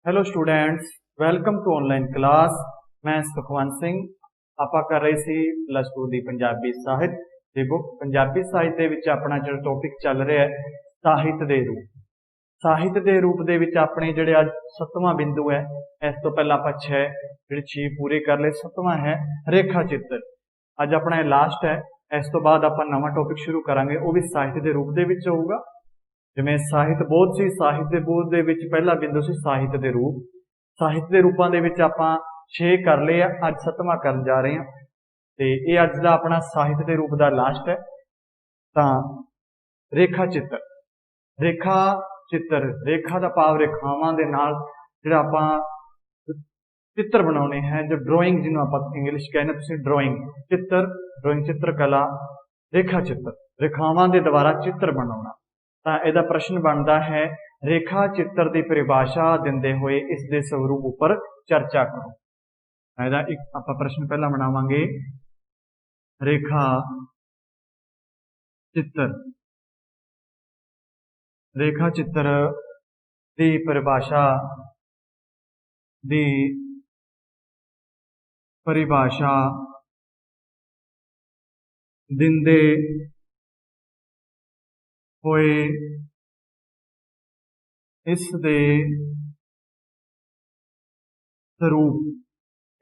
Hello students, welcome to online class. मैं सुखवंत सिंह। ਆਪਾਂ कर रहे सी प्लस 2 ਦੀ ਪੰਜਾਬੀ ਸਾਹਿਤ ਦੀ ਬੁੱਕ। ਪੰਜਾਬੀ ਸਾਹਿਤ ਦੇ ਵਿੱਚ ਆਪਣਾ ਜਿਹੜਾ ਟੌਪਿਕ ਚੱਲ ਰਿਹਾ ਹੈ ਸਾਹਿਤ ਦੇ ਰੂਪ। ਸਾਹਿਤ ਦੇ ਰੂਪ ਦੇ ਵਿੱਚ ਆਪਣੇ ਜਿਹੜੇ ਅੱਜ 7ਵਾਂ ਬਿੰਦੂ ਹੈ। ਇਸ ਤੋਂ ਪਹਿਲਾਂ ਆਪਾਂ 6 ਪੂਰੇ ਕਰ ਲਏ। 7ਵਾਂ ਹੈ ਰੇਖਾ ਚਿੱਤਰ। ਅੱਜ ਆਪਣਾ ਇਹ ਲਾਸਟ ਹੈ। ਇਸ ਤੋਂ ਬਾਅਦ ਆਪਾਂ ਨਵਾਂ ਟੌਪਿਕ ਸ਼ੁਰੂ ਕਰਾਂਗੇ, ਉਹ ਵੀ ਸਾਹਿਤ ਦੇ ਰੂਪ ਦੇ ਵਿੱਚ ਹੋਊਗਾ। ਜਿਵੇਂ ਸਾਹਿਤ ਬੋਧ ਸੀ, ਸਾਹਿਤ ਦੇ ਬੋਧ ਦੇ ਵਿੱਚ ਪਹਿਲਾ ਬਿੰਦੂ ਸੀ ਸਾਹਿਤ ਦੇ ਰੂਪ। ਸਾਹਿਤ ਦੇ ਰੂਪਾਂ ਦੇ ਵਿੱਚ ਆਪਾਂ 6 ਕਰ ਲਏ ਆ, ਅੱਜ 7ਵਾਂ ਕਰਨ ਜਾ ਰਹੇ ਹਾਂ ਤੇ ਇਹ ਅੱਜ ਦਾ ਆਪਣਾ ਸਾਹਿਤ ਦੇ ਰੂਪ ਦਾ ਲਾਸਟ ਹੈ। ਤਾਂ ਰੇਖਾ ਚਿੱਤਰ। ਰੇਖਾ ਚਿੱਤਰ, ਰੇਖਾ ਦਾ ਭਾਵ ਰੇਖਾਵਾਂ ਦੇ ਨਾਲ ਜਿਹੜਾ ਆਪਾਂ ਚਿੱਤਰ ਬਣਾਉਣੇ ਹੈ, ਜੋ ਡਰਾਇੰਗ ਜਿਹਨੂੰ ਆਪਾਂ ਇੰਗਲਿਸ਼ ਕਹਿੰਦੇ ਤੁਸੀਂ ਡਰਾਇੰਗ, ਚਿੱਤਰ, ਡਰਾਇੰਗ ਚਿੱਤਰਕਲਾ, ਰੇਖਾ ਚਿੱਤਰ, ਰੇਖਾਵਾਂ ਦੇ ਦੁਆਰਾ ਚਿੱਤਰ ਬਣਾਉਣਾ। ਤਾਂ ਇਹਦਾ ਪ੍ਰਸ਼ਨ ਬਣਦਾ ਹੈ ਰੇਖਾ ਚਿੱਤਰ ਦੀ ਪਰਿਭਾਸ਼ਾ ਦਿੰਦੇ ਹੋਏ ਇਸ ਦੇ ਸਵਰੂਪ ਉੱਪਰ ਚਰਚਾ ਕਰੋ। ਇਹਦਾ ਇੱਕ ਆਪਾਂ ਪ੍ਰਸ਼ਨ ਪਹਿਲਾਂ ਬਣਾਵਾਂਗੇ, ਰੇਖਾ ਚਿੱਤਰ, ਰੇਖਾ ਚਿੱਤਰ ਦੀ ਪਰਿਭਾਸ਼ਾ ਦਿੰਦੇ ਹੋਏ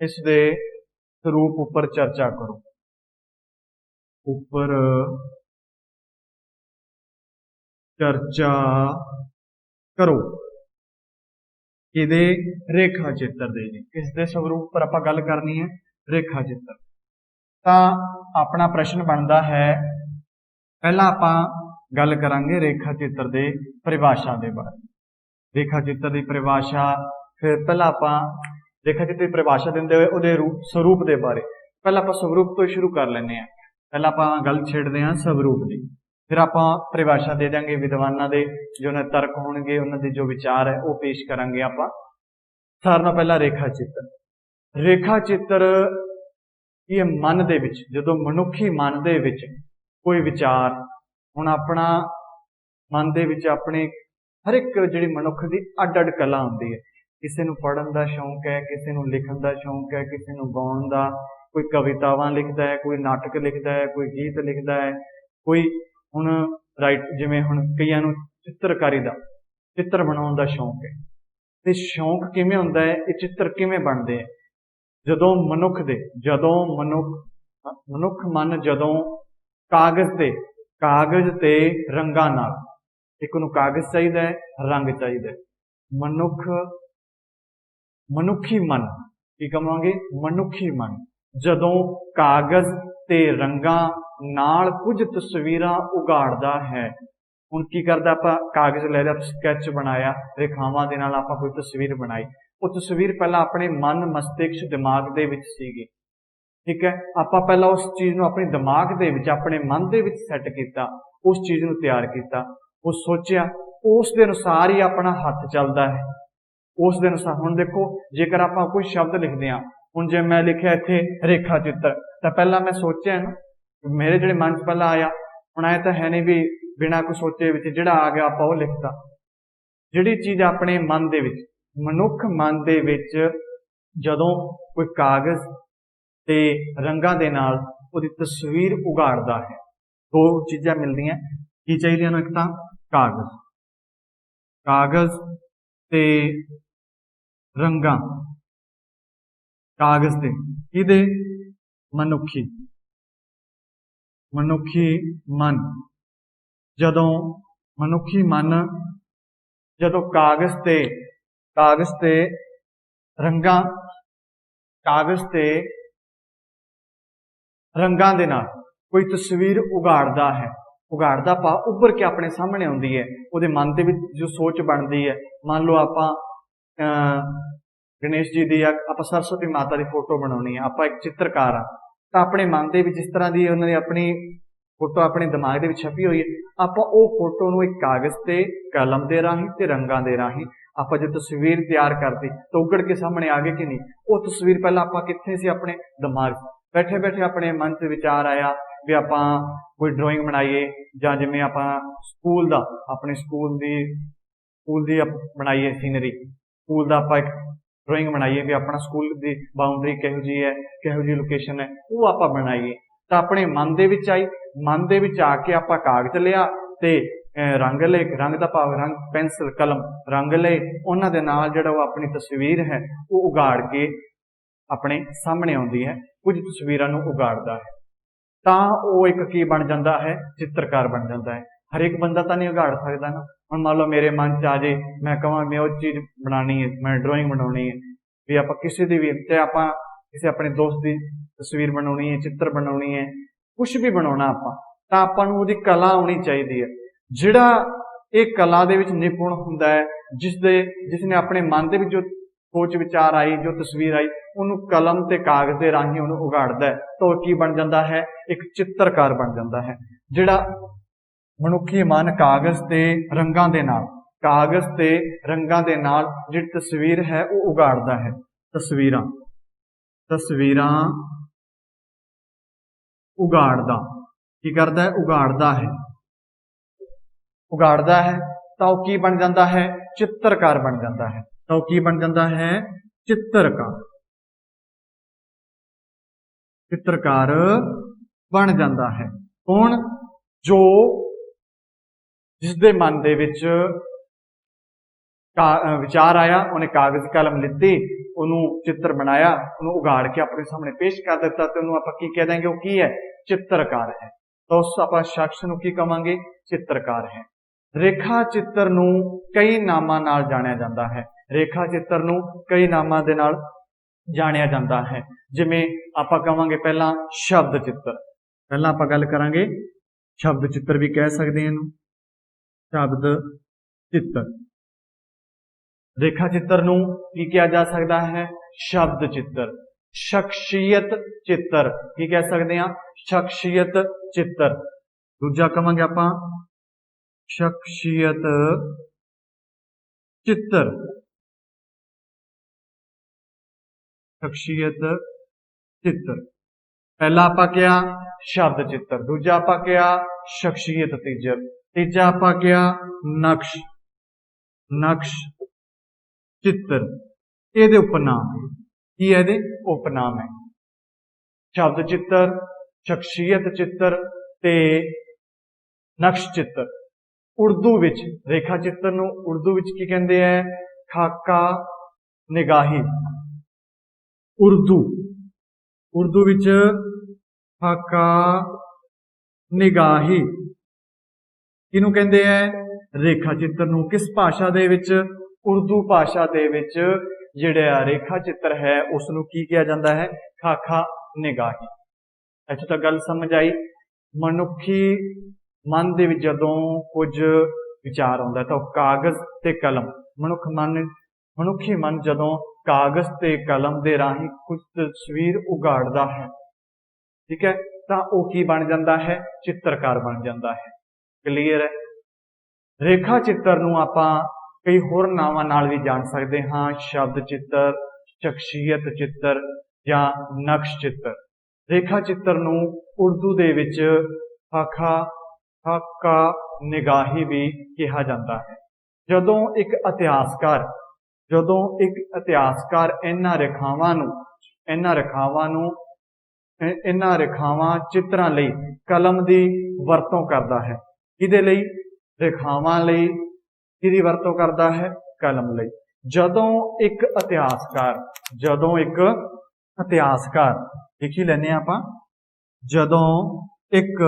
ਇਸ ਦੇ ਸਰੂਪ ਉੱਪਰ ਚਰਚਾ ਕਰੋ। ਉੱਪਰ ਚਰਚਾ ਕਰੋ ਇਹਦੇ ਰੇਖਾ ਚਿੱਤਰ ਦੇ ਜੀ, ਇਸ ਦੇ ਸਰੂਪ ਪਰ ਆਪਾਂ ਗੱਲ ਕਰਨੀ ਹੈ ਰੇਖਾ ਚਿੱਤਰ। ਤਾਂ ਆਪਣਾ ਪ੍ਰਸ਼ਨ ਬਣਦਾ ਹੈ, ਪਹਿਲਾਂ ਆਪਾਂ ਗੱਲ ਕਰਾਂਗੇ ਰੇਖਾ ਚਿੱਤਰ ਦੇ ਪਰਿਭਾਸ਼ਾ ਦੇ ਬਾਰੇ। ਰੇਖਾ ਚਿੱਤਰ ਦੀ ਪਰਿਭਾਸ਼ਾ, ਫਿਰ ਪਹਿਲਾਂ ਆਪਾਂ ਰੇਖਾ ਚਿੱਤਰ ਦੀ ਪਰਿਭਾਸ਼ਾ ਦਿੰਦੇ ਹੋਏ ਉਹਦੇ ਸਰੂਪ ਦੇ ਬਾਰੇ। ਪਹਿਲਾਂ ਆਪਾਂ ਸਵਰੂਪ ਤੋਂ ਸ਼ੁਰੂ ਕਰ ਲੈਂਦੇ ਹਾਂ। ਪਹਿਲਾਂ ਆਪਾਂ ਗੱਲ ਛੇੜਦੇ ਹਾਂ ਸਵਰੂਪ ਦੀ, ਫਿਰ ਆਪਾਂ ਪਰਿਭਾਸ਼ਾ ਦੇ ਦਾਂਗੇ ਵਿਦਵਾਨਾਂ ਦੇ ਜੋ ਉਹਨਾਂ ਤਰਕ ਹੋਣਗੇ, ਉਹਨਾਂ ਦੇ ਜੋ ਵਿਚਾਰ ਹੈ ਉਹ ਪੇਸ਼ ਕਰਾਂਗੇ ਆਪਾਂ। ਸਾਰਿਆਂ ਨਾਲੋਂ ਪਹਿਲਾਂ ਰੇਖਾ ਚਿੱਤਰ। ਰੇਖਾ ਚਿੱਤਰ ਇਹ ਮਨ ਦੇ ਵਿੱਚ, ਜਦੋਂ ਮਨੁੱਖੀ ਮਨ ਦੇ ਵਿੱਚ ਕੋਈ ਵਿਚਾਰ, ਹੁਣ ਆਪਣਾ ਮਨ ਦੇ ਵਿੱਚ ਆਪਣੇ ਹਰ ਇੱਕ ਜਿਹੜੀ ਮਨੁੱਖ ਦੀ ਅੱਡ ਅੱਡ ਕਲਾ ਹੁੰਦੀ ਹੈ। ਕਿਸੇ ਨੂੰ ਪੜ੍ਹਨ ਦਾ ਸ਼ੌਂਕ ਹੈ, ਕਿਸੇ ਨੂੰ ਲਿਖਣ ਦਾ ਸ਼ੌਂਕ ਹੈ, ਕਿਸੇ ਨੂੰ ਗਾਉਣ ਦਾ, ਕੋਈ ਕਵਿਤਾਵਾਂ ਲਿਖਦਾ ਹੈ, ਕੋਈ ਨਾਟਕ ਲਿਖਦਾ ਹੈ, ਕੋਈ ਗੀਤ ਲਿਖਦਾ ਹੈ, ਕੋਈ ਹੁਣ ਜਿਵੇਂ ਹੁਣ ਕਈਆਂ ਨੂੰ ਚਿੱਤਰਕਾਰੀ ਦਾ, ਚਿੱਤਰ ਬਣਾਉਣ ਦਾ ਸ਼ੌਂਕ ਹੈ। ਤੇ ਸ਼ੌਂਕ ਕਿਵੇਂ ਹੁੰਦਾ ਹੈ, ਇਹ ਚਿੱਤਰ ਕਿਵੇਂ ਬਣਦੇ ਹੈ? ਜਦੋਂ ਮਨੁੱਖ ਮਨ ਜਦੋਂ ਕਾਗਜ਼ ਤੇ ਰੰਗਾਂ ਨਾਲ, ਇੱਕ ਨੂੰ ਕਾਗਜ਼ ਚਾਹੀਦਾ ਹੈ, ਰੰਗ ਚਾਹੀਦਾ ਹੈ। ਮਨੁੱਖੀ ਮਨ, ਕੀ ਕਹਾਂਗੇ, ਮਨੁੱਖੀ ਮਨ ਜਦੋਂ ਕਾਗਜ਼ ਤੇ ਰੰਗਾਂ ਨਾਲ ਕੁਝ ਤਸਵੀਰਾਂ ਉਗਾੜਦਾ ਹੈ। ਹੁਣ ਕੀ ਕਰਦਾ, ਆਪਾਂ ਕਾਗਜ਼ ਲੈ ਲਿਆ, ਸਕੈਚ ਬਣਾਇਆ, ਰੇਖਾਵਾਂ ਦੇ ਨਾਲ ਆਪਾਂ ਕੋਈ ਤਸਵੀਰ ਬਣਾਈ। ਉਹ ਤਸਵੀਰ ਪਹਿਲਾਂ ਆਪਣੇ ਮਨ, ਮਸਤਿਸ਼ਕ, ਦਿਮਾਗ ਦੇ ਵਿੱਚ ਸੀਗੀ, ਠੀਕ ਹੈ। ਆਪਾਂ ਪਹਿਲਾਂ ਉਸ ਚੀਜ਼ ਨੂੰ ਆਪਣੇ ਦਿਮਾਗ ਦੇ ਵਿੱਚ, ਆਪਣੇ ਮਨ ਦੇ ਵਿੱਚ ਸੈੱਟ ਕੀਤਾ, ਉਸ ਚੀਜ਼ ਨੂੰ ਤਿਆਰ ਕੀਤਾ, ਉਹ ਸੋਚਿਆ, ਉਸ ਦੇ ਅਨੁਸਾਰ ਹੀ ਆਪਣਾ ਹੱਥ ਚੱਲਦਾ ਹੈ। ਉਸ ਦੇ ਅਨੁਸਾਰ ਹੁਣ ਦੇਖੋ, ਜੇਕਰ ਆਪਾਂ ਕੋਈ ਸ਼ਬਦ ਲਿਖਦੇ ਹਾਂ, ਹੁਣ ਜੇ ਮੈਂ ਲਿਖਿਆ ਇੱਥੇ ਰੇਖਾ ਚਿੱਤਰ, ਤਾਂ ਪਹਿਲਾਂ ਮੈਂ ਸੋਚਿਆ ਨਾ, ਮੇਰੇ ਜਿਹੜੇ ਮਨ 'ਚ ਪਹਿਲਾਂ ਆਇਆ। ਹੁਣ ਇਹ ਤਾਂ ਹੈ ਨਹੀਂ ਵੀ ਬਿਨਾਂ ਕੋਈ ਸੋਚੇ ਵਿੱਚ ਜਿਹੜਾ ਆ ਗਿਆ ਆਪਾਂ ਉਹ ਲਿਖਤਾ। ਜਿਹੜੀ ਚੀਜ਼ ਆਪਣੇ ਮਨ ਦੇ ਵਿੱਚ, ਮਨੁੱਖ ਮਨ ਦੇ ਵਿੱਚ ਜਦੋਂ ਕੋਈ ਕਾਗਜ਼ ਤੇ ਰੰਗਾਂ ਦੇ ਨਾਲ ਉਹਦੀ ਤਸਵੀਰ ਉਗਾੜਦਾ ਹੈ, ਦੋ ਚੀਜ਼ਾਂ ਮਿਲਦੀਆਂ। ਕੀ ਚਾਹੀਦੀਆਂ ਨੂੰ? ਇੱਕ ਤਾਂ ਕਾਗਜ਼ ਤੇ ਰੰਗਾਂ। ਕਾਗਜ਼ ਤੇ ਇਹਦੇ ਮਨੁੱਖੀ ਮਨ, ਜਦੋਂ ਕਾਗਜ਼ ਤੇ ਰੰਗਾਂ ਦੇ ਨਾਲ ਕੋਈ ਤਸਵੀਰ ਉਗਾੜਦਾ ਹੈ, ਉਗਾੜਦਾ ਪਾ ਉੱਭਰ ਕੇ ਆਪਣੇ ਸਾਹਮਣੇ ਆਉਂਦੀ ਹੈ। ਉਹਦੇ ਮਨ ਦੇ ਵਿੱਚ ਜੋ ਸੋਚ ਬਣਦੀ ਹੈ, ਮੰਨ ਲਓ ਆਪਾਂ ਗਣੇਸ਼ ਜੀ ਦੀ, ਆਪਾਂ ਸਰਸਵਤੀ ਮਾਤਾ ਦੀ ਫੋਟੋ ਬਣਾਉਣੀ ਹੈ, ਆਪਾਂ ਇੱਕ ਚਿੱਤਰਕਾਰ ਆ, ਤਾਂ ਆਪਣੇ ਮਨ ਦੇ ਵਿੱਚ ਜਿਸ ਤਰ੍ਹਾਂ ਦੀ ਉਹਨਾਂ ਦੀ ਆਪਣੀ ਫੋਟੋ ਆਪਣੇ ਦਿਮਾਗ ਦੇ ਵਿੱਚ ਛਪੀ ਹੋਈ ਹੈ, ਆਪਾਂ ਉਹ ਫੋਟੋ ਨੂੰ ਇੱਕ ਕਾਗਜ਼ ਤੇ ਕਲਮ ਦੇ ਰਾਹੀਂ ਤੇ ਰੰਗਾਂ ਦੇ ਰਾਹੀਂ ਆਪਾਂ ਜੋ ਤਸਵੀਰ ਤਿਆਰ ਕਰਦੀ ਤਾਂ ਉਗੜ ਕੇ ਸਾਹਮਣੇ ਆ ਗਈ ਕਿ ਨਹੀਂ। ਉਹ ਤਸਵੀਰ ਪਹਿਲਾਂ ਆਪਾਂ ਕਿੱਥੇ ਸੀ, ਆਪਣੇ ਦਿਮਾਗ, ਬੈਠੇ ਬੈਠੇ ਆਪਣੇ ਮਨ 'ਚ ਵਿਚਾਰ ਆਇਆ ਵੀ ਆਪਾਂ ਕੋਈ ਡਰਾਇੰਗ ਬਣਾਈਏ, ਜਾਂ ਜਿਵੇਂ ਆਪਾਂ ਸਕੂਲ ਦੀ ਬਣਾਈਏ ਸੀਨਰੀ, ਸਕੂਲ ਦਾ ਆਪਾਂ ਇੱਕ ਡਰਾਇੰਗ ਬਣਾਈਏ ਵੀ ਆਪਣਾ ਸਕੂਲ ਦੀ ਬਾਉਂਡਰੀ ਕਿਹੋ ਜਿਹੀ ਹੈ, ਕਿਹੋ ਜਿਹੀ ਲੋਕੇਸ਼ਨ ਹੈ, ਉਹ ਆਪਾਂ ਬਣਾਈਏ। ਤਾਂ ਆਪਣੇ ਮਨ ਦੇ ਵਿੱਚ ਆਈ, ਮਨ ਦੇ ਵਿੱਚ ਆ ਕੇ ਆਪਾਂ ਕਾਗਜ਼ ਲਿਆ ਤੇ ਰੰਗ ਲਏ, ਰੰਗ ਦਾ ਭਾਵ ਰੰਗ, ਪੈਨਸਲ, ਕਲਮ, ਰੰਗ ਲਏ, ਉਹਨਾਂ ਦੇ ਨਾਲ ਜਿਹੜਾ ਉਹ ਆਪਣੀ ਤਸਵੀਰ ਹੈ ਉਹ ਉਗਾੜ ਕੇ ਆਪਣੇ ਸਾਹਮਣੇ ਆਉਂਦੀ ਹੈ, ਕੁਝ ਤਸਵੀਰਾਂ ਨੂੰ ਉਗਾੜਦਾ ਹੈ, ਤਾਂ ਉਹ ਇੱਕ ਕੀ ਬਣ ਜਾਂਦਾ ਹੈ, ਚਿੱਤਰਕਾਰ ਬਣ ਜਾਂਦਾ ਹੈ। ਹਰੇਕ ਬੰਦਾ ਤਾਂ ਨਹੀਂ ਉਗਾੜ ਸਕਦਾ ਨਾ। ਹੁਣ ਮੰਨ ਲਓ ਮੇਰੇ ਮਨ 'ਚ ਆ ਜੇ, ਮੈਂ ਕਹਾਂ ਮੈਂ ਉਹ ਚੀਜ਼ ਬਣਾਉਣੀ ਹੈ, ਮੈਂ ਡਰਾਇੰਗ ਬਣਾਉਣੀ ਹੈ, ਵੀ ਆਪਾਂ ਕਿਸੇ ਦੀ ਵੀ, ਚਾਹੇ ਆਪਾਂ ਕਿਸੇ ਆਪਣੇ ਦੋਸਤ ਦੀ ਤਸਵੀਰ ਬਣਾਉਣੀ ਹੈ, ਚਿੱਤਰ ਬਣਾਉਣੀ ਹੈ, ਕੁਛ ਵੀ ਬਣਾਉਣਾ ਆਪਾਂ, ਤਾਂ ਆਪਾਂ ਨੂੰ ਉਹਦੀ ਕਲਾ ਆਉਣੀ ਚਾਹੀਦੀ ਹੈ। ਜਿਹੜਾ ਇਹ ਕਲਾ ਦੇ ਵਿੱਚ ਨਿਪੁੰਨ ਹੁੰਦਾ ਹੈ, ਜਿਸਨੇ ਆਪਣੇ ਮਨ ਦੇ ਵਿੱਚ ਜੋ ਸੋਚ ਵਿਚਾਰ ਆਈ, ਜੋ ਤਸਵੀਰ ਆਈ, ਉਹਨੂੰ ਕਲਮ ਤੇ ਕਾਗਜ਼ ਦੇ ਰਾਹੀਂ ਉਹਨੂੰ ਉਗਾੜਦਾ ਹੈ, ਤਾਂ ਉਹ ਕੀ ਬਣ ਜਾਂਦਾ ਹੈ, ਇੱਕ ਚਿੱਤਰਕਾਰ ਬਣ ਜਾਂਦਾ ਹੈ। ਜਿਹੜਾ ਮਨੁੱਖੀ ਮਨ ਕਾਗਜ਼ ਤੇ ਰੰਗਾਂ ਦੇ ਨਾਲ, ਕਾਗਜ਼ ਤੇ ਰੰਗਾਂ ਦੇ ਨਾਲ ਜਿਹੜੀ ਤਸਵੀਰ ਹੈ ਉਹ ਉਗਾੜਦਾ ਹੈ। ਤਸਵੀਰਾਂ ਉਗਾੜਦਾ, ਕੀ ਕਰਦਾ ਹੈ, ਉਗਾੜਦਾ ਹੈ, ਤਾਂ ਉਹ ਕੀ ਬਣ ਜਾਂਦਾ ਹੈ, ਚਿੱਤਰਕਾਰ ਬਣ ਜਾਂਦਾ ਹੈ। ਤਾਂ ਉਹ ਕੀ ਬਣ ਜਾਂਦਾ ਹੈ, ਚਿੱਤਰਕਾਰ ਬਣ ਜਾਂਦਾ ਹੈ। ਹੁਣ ਜੋ ਜਿਸਦੇ ਮਨ ਦੇ ਵਿੱਚ ਵਿਚਾਰ ਆਇਆ, ਉਹਨੇ ਕਾਗਜ਼ ਕਲਮ ਲਿੱਤੀ, ਉਹਨੂੰ ਚਿੱਤਰ ਬਣਾਇਆ, ਉਹਨੂੰ ਉਗਾੜ ਕੇ ਆਪਣੇ ਸਾਹਮਣੇ ਪੇਸ਼ ਕਰ ਦਿੱਤਾ, ਤੇ ਉਹਨੂੰ ਆਪਾਂ ਕੀ ਕਹਿ ਦਾਂਗੇ, ਉਹ ਕੀ ਹੈ, ਚਿੱਤਰਕਾਰ ਹੈ। ਤਾਂ ਉਸ ਆਪਾਂ ਸ਼ਖਸ ਨੂੰ ਕੀ ਕਵਾਂਗੇ, ਚਿੱਤਰਕਾਰ ਹੈ। ਰੇਖਾ ਚਿੱਤਰ ਨੂੰ ਕਈ ਨਾਮਾਂ ਨਾਲ ਜਾਣਿਆ ਜਾਂਦਾ ਹੈ। ਰੇਖਾ ਚਿੱਤਰ ਨੂੰ ਕਈ ਨਾਮਾਂ ਦੇ ਨਾਲ ਜਾਣਿਆ ਜਾਂਦਾ ਹੈ। ਜਿਵੇਂ ਆਪਾਂ ਕਵਾਂਗੇ ਪਹਿਲਾਂ ਸ਼ਬਦ ਚਿੱਤਰ, ਪਹਿਲਾਂ ਆਪਾਂ ਗੱਲ ਕਰਾਂਗੇ ਸ਼ਬਦ ਚਿੱਤਰ ਵੀ ਕਹਿ ਸਕਦੇ ਹਾਂ ਇਹਨੂੰ, ਸ਼ਬਦ ਚਿੱਤਰ। ਰੇਖਾ ਚਿੱਤਰ ਨੂੰ ਕੀ ਕਿਹਾ ਜਾ ਸਕਦਾ ਹੈ, ਸ਼ਬਦ ਚਿੱਤਰ। ਸ਼ਖਸੀਅਤ ਚਿੱਤਰ ਕੀ ਕਹਿ ਸਕਦੇ ਹਾਂ, ਸ਼ਖਸੀਅਤ ਚਿੱਤਰ। ਦੂਜਾ ਕਵਾਂਗੇ ਆਪਾਂ ਸ਼ਖਸੀਅਤ ਚਿੱਤਰ, ਸ਼ਖਸੀਅਤ ਚਿੱਤਰ। ਪਹਿਲਾ ਆਪਾਂ ਕਿਹਾ ਸ਼ਬਦ ਚਿੱਤਰ, ਦੂਜਾ ਆਪਾਂ ਕਿਹਾ ਸ਼ਖਸੀਅਤ ਤੀਜਾ ਆਪਾਂ ਕਿਹਾ ਨਕਸ਼ ਚਿੱਤਰ। ਇਹਦੇ ਉਪਨਾਮ ਕੀ ਹੈ, ਇਹਦੇ ਉਪਨਾਮ ਹੈ ਸ਼ਬਦ ਚਿੱਤਰ, ਸ਼ਖਸੀਅਤ ਚਿੱਤਰ ਤੇ ਨਕਸ਼ ਚਿੱਤਰ। ਉਰਦੂ ਵਿੱਚ ਰੇਖਾ ਚਿੱਤਰ ਨੂੰ ਉਰਦੂ ਵਿੱਚ ਕੀ ਕਹਿੰਦੇ ਹੈ, ਖਾਕਾ ਨਿਗਾਹੀ। ਉਰਦੂ ਵਿੱਚ ਖਾਕਾ ਨਿਗਾਹੀ ਕਿਹਨੂੰ ਕਹਿੰਦੇ ਹੈ, ਰੇਖਾ ਚਿੱਤਰ ਨੂੰ। ਕਿਸ ਭਾਸ਼ਾ ਦੇ ਵਿੱਚ, ਉਰਦੂ ਭਾਸ਼ਾ ਦੇ ਵਿੱਚ ਜਿਹੜਾ ਰੇਖਾ ਚਿੱਤਰ ਹੈ ਉਸ ਨੂੰ ਕੀ ਕਿਹਾ ਜਾਂਦਾ ਹੈ, ਖਾਕਾ ਨਿਗਾਹੀ। ਇੱਥੇ ਤੱਕ ਗੱਲ ਸਮਝ ਆਈ। ਮਨੁੱਖੀ ਮਨ ਦੇ ਵਿੱਚ ਜਦੋਂ ਕੁਝ ਵਿਚਾਰ ਆਉਂਦਾ ਤਾਂ ਉਹ ਕਾਗਜ਼ ਤੇ ਕਲਮ, ਮਨੁੱਖੀ ਮਨ ਜਦੋਂ ਕਾਗਜ਼ ਤੇ ਕਲਮ ਦੇ ਰਾਹੀਂ ਕੁਝ ਤਸਵੀਰ ਉਗਾੜਦਾ ਹੈ, ਠੀਕ ਹੈ, ਤਾਂ ਉਹ ਕੀ ਬਣ ਜਾਂਦਾ ਹੈ, ਚਿੱਤਰਕਾਰ ਬਣ ਜਾਂਦਾ ਹੈ। ਕਲੀਅਰ ਹੈ। ਰੇਖਾ ਚਿੱਤਰ ਨੂੰ ਆਪਾਂ ਕਈ ਹੋਰ ਨਾਵਾਂ ਨਾਲ ਵੀ ਜਾਣ ਸਕਦੇ ਹਾਂ, ਸ਼ਬਦ ਚਿੱਤਰ, ਸ਼ਖਸੀਅਤ ਚਿੱਤਰ ਜਾਂ ਨਕਸ਼ ਚਿੱਤਰ। ਰੇਖਾ ਚਿੱਤਰ ਨੂੰ ਉਰਦੂ ਦੇ ਵਿੱਚ ਖਾਕਾ ਨਿਗਾਹੀ ਵੀ ਕਿਹਾ ਜਾਂਦਾ ਹੈ। ਜਦੋਂ ਇੱਕ ਇਤਿਹਾਸਕਾਰ ਇਹਨਾਂ ਰੇਖਾਵਾਂ ਚਿੱਤਰਾਂ ਲਈ ਕਲਮ ਦੀ ਵਰਤੋਂ ਕਰਦਾ ਹੈ। ਕਿਹਦੇ ਲਈ, ਰੇਖਾਵਾਂ ਲਈ ਕਿਹਦੀ ਵਰਤੋਂ ਕਰਦਾ ਹੈ, ਕਲਮ ਲਈ। ਜਦੋਂ ਇੱਕ ਇਤਿਹਾਸਕਾਰ ਲਿਖ ਹੀ ਲੈਂਦੇ ਹਾਂ ਆਪਾਂ, ਜਦੋਂ ਇੱਕ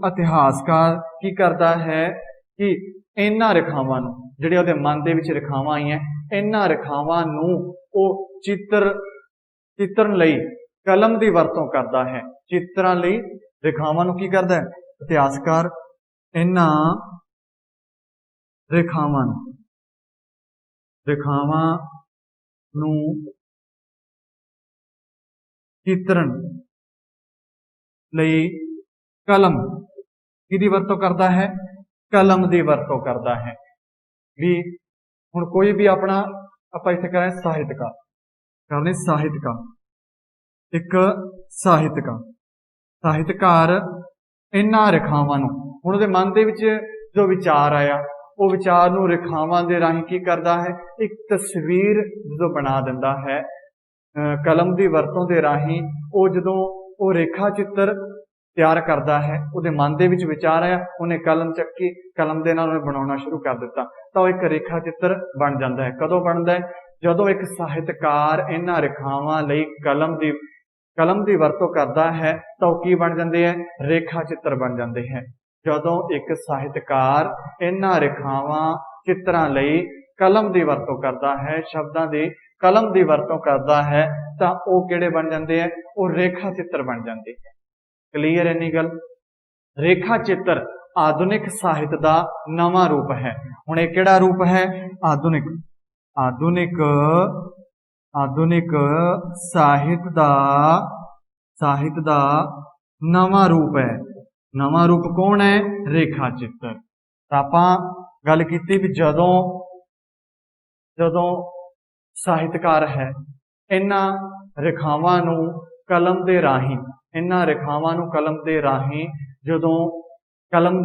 ਇਤਿਹਾਸਕਾਰ ਕੀ ਕਰਦਾ ਹੈ ਕਿ ਇਹਨਾਂ ਰੇਖਾਵਾਂ ਨੂੰ, ਜਿਹੜੇ ਉਹਦੇ ਮਨ ਦੇ ਵਿੱਚ ਰੇਖਾਵਾਂ ਆਈਆਂ, ਇਹਨਾਂ ਰੇਖਾਵਾਂ ਨੂੰ ਉਹ ਚਿੱਤਰਨ ਲਈ ਕਲਮ ਦੀ ਵਰਤੋਂ ਕਰਦਾ ਹੈ। ਚਿੱਤਰਾਂ ਲਈ ਰੇਖਾਵਾਂ ਨੂੰ ਕੀ ਕਰਦਾ ਹੈ ਇਤਿਹਾਸਕਾਰ, ਇਹਨਾਂ ਰੇਖਾਵਾਂ ਨੂੰ ਚਿੱਤਰਨ ਲਈ ਕਲਮ ਕਿਹਦੀ ਵਰਤੋਂ ਕਰਦਾ ਹੈ, ਕਲਮ ਦੀ ਵਰਤੋਂ ਕਰਦਾ ਹੈ। ਵੀ ਹੁਣ ਕੋਈ ਵੀ ਆਪਣਾ ਆਪਾਂ ਇੱਥੇ ਕਰਾਂ ਸਾਹਿਤਕਾਰ, ਕਰਨੇ ਸਾਹਿਤਕਾਰ ਇਹਨਾਂ ਰੇਖਾਵਾਂ ਨੂੰ ਹੁਣ ਉਹਦੇ ਮਨ ਦੇ ਵਿੱਚ ਜੋ ਵਿਚਾਰ ਆਇਆ, ਉਹ ਵਿਚਾਰ ਨੂੰ ਰੇਖਾਵਾਂ ਦੇ ਰਾਹੀਂ ਕੀ ਕਰਦਾ ਹੈ, ਇੱਕ ਤਸਵੀਰ ਜਦੋਂ ਬਣਾ ਦਿੰਦਾ ਹੈ ਕਲਮ ਦੀ ਵਰਤੋਂ ਦੇ ਰਾਹੀਂ। ਉਹ ਜਦੋਂ ਉਹ ਰੇਖਾ ਚਿੱਤਰ ਤਿਆਰ ਕਰਦਾ ਹੈ, ਉਹਦੇ ਮਨ ਦੇ ਵਿੱਚ ਵਿਚਾਰ ਆਇਆ, ਉਹਨੇ ਕਲਮ ਚੱਕੀ, ਕਲਮ ਦੇ ਨਾਲ ਉਹਨੇ ਬਣਾਉਣਾ ਸ਼ੁਰੂ ਕਰ ਦਿੱਤਾ, ਤਾਂ ਉਹ ਇੱਕ ਰੇਖਾ ਚਿੱਤਰ ਬਣ ਜਾਂਦਾ ਹੈ। ਕਦੋਂ ਬਣਦਾ ਹੈ? ਜਦੋਂ ਇੱਕ ਸਾਹਿਤਕਾਰ ਇਹਨਾਂ ਰੇਖਾਵਾਂ ਲਈ ਕਲਮ ਦੀ ਵਰਤੋਂ ਕਰਦਾ ਹੈ, ਤਾਂ ਉਹ ਕੀ ਬਣ ਜਾਂਦੇ ਹੈ? ਰੇਖਾ ਚਿੱਤਰ ਬਣ ਜਾਂਦੇ ਹੈ। ਜਦੋਂ ਇੱਕ ਸਾਹਿਤਕਾਰ ਇਹਨਾਂ ਰੇਖਾਵਾਂ ਚਿੱਤਰਾਂ ਲਈ ਕਲਮ ਦੀ ਵਰਤੋਂ ਕਰਦਾ ਹੈ, ਸ਼ਬਦਾਂ ਦੀ ਕਲਮ ਦੀ ਵਰਤੋਂ ਕਰਦਾ ਹੈ, ਤਾਂ ਉਹ ਕਿਹੜੇ ਬਣ ਜਾਂਦੇ ਹੈ? ਉਹ ਰੇਖਾ ਚਿੱਤਰ ਬਣ ਜਾਂਦੇ ਹੈ। ਕਲੀਅਰ ਇੰਨੀ ਗੱਲ? ਰੇਖਾ ਚਿੱਤਰ ਆਧੁਨਿਕ ਸਾਹਿਤ ਦਾ ਨਵਾਂ ਰੂਪ ਹੈ। ਹੁਣ ਇਹ ਕਿਹੜਾ ਰੂਪ ਹੈ? ਆਧੁਨਿਕ ਸਾਹਿਤ ਦਾ ਨਵਾਂ ਰੂਪ ਹੈ। ਨਵਾਂ ਰੂਪ ਕੌਣ ਹੈ? ਰੇਖਾ ਚਿੱਤਰ। ਤਾਂ ਆਪਾਂ ਗੱਲ ਕੀਤੀ ਵੀ ਜਦੋਂ ਸਾਹਿਤਕਾਰ ਹੈ ਇਹਨਾਂ ਰੇਖਾਵਾਂ ਨੂੰ ਕਲਮ ਦੇ ਰਾਹੀਂ ਜਦੋਂ ਕਲਮ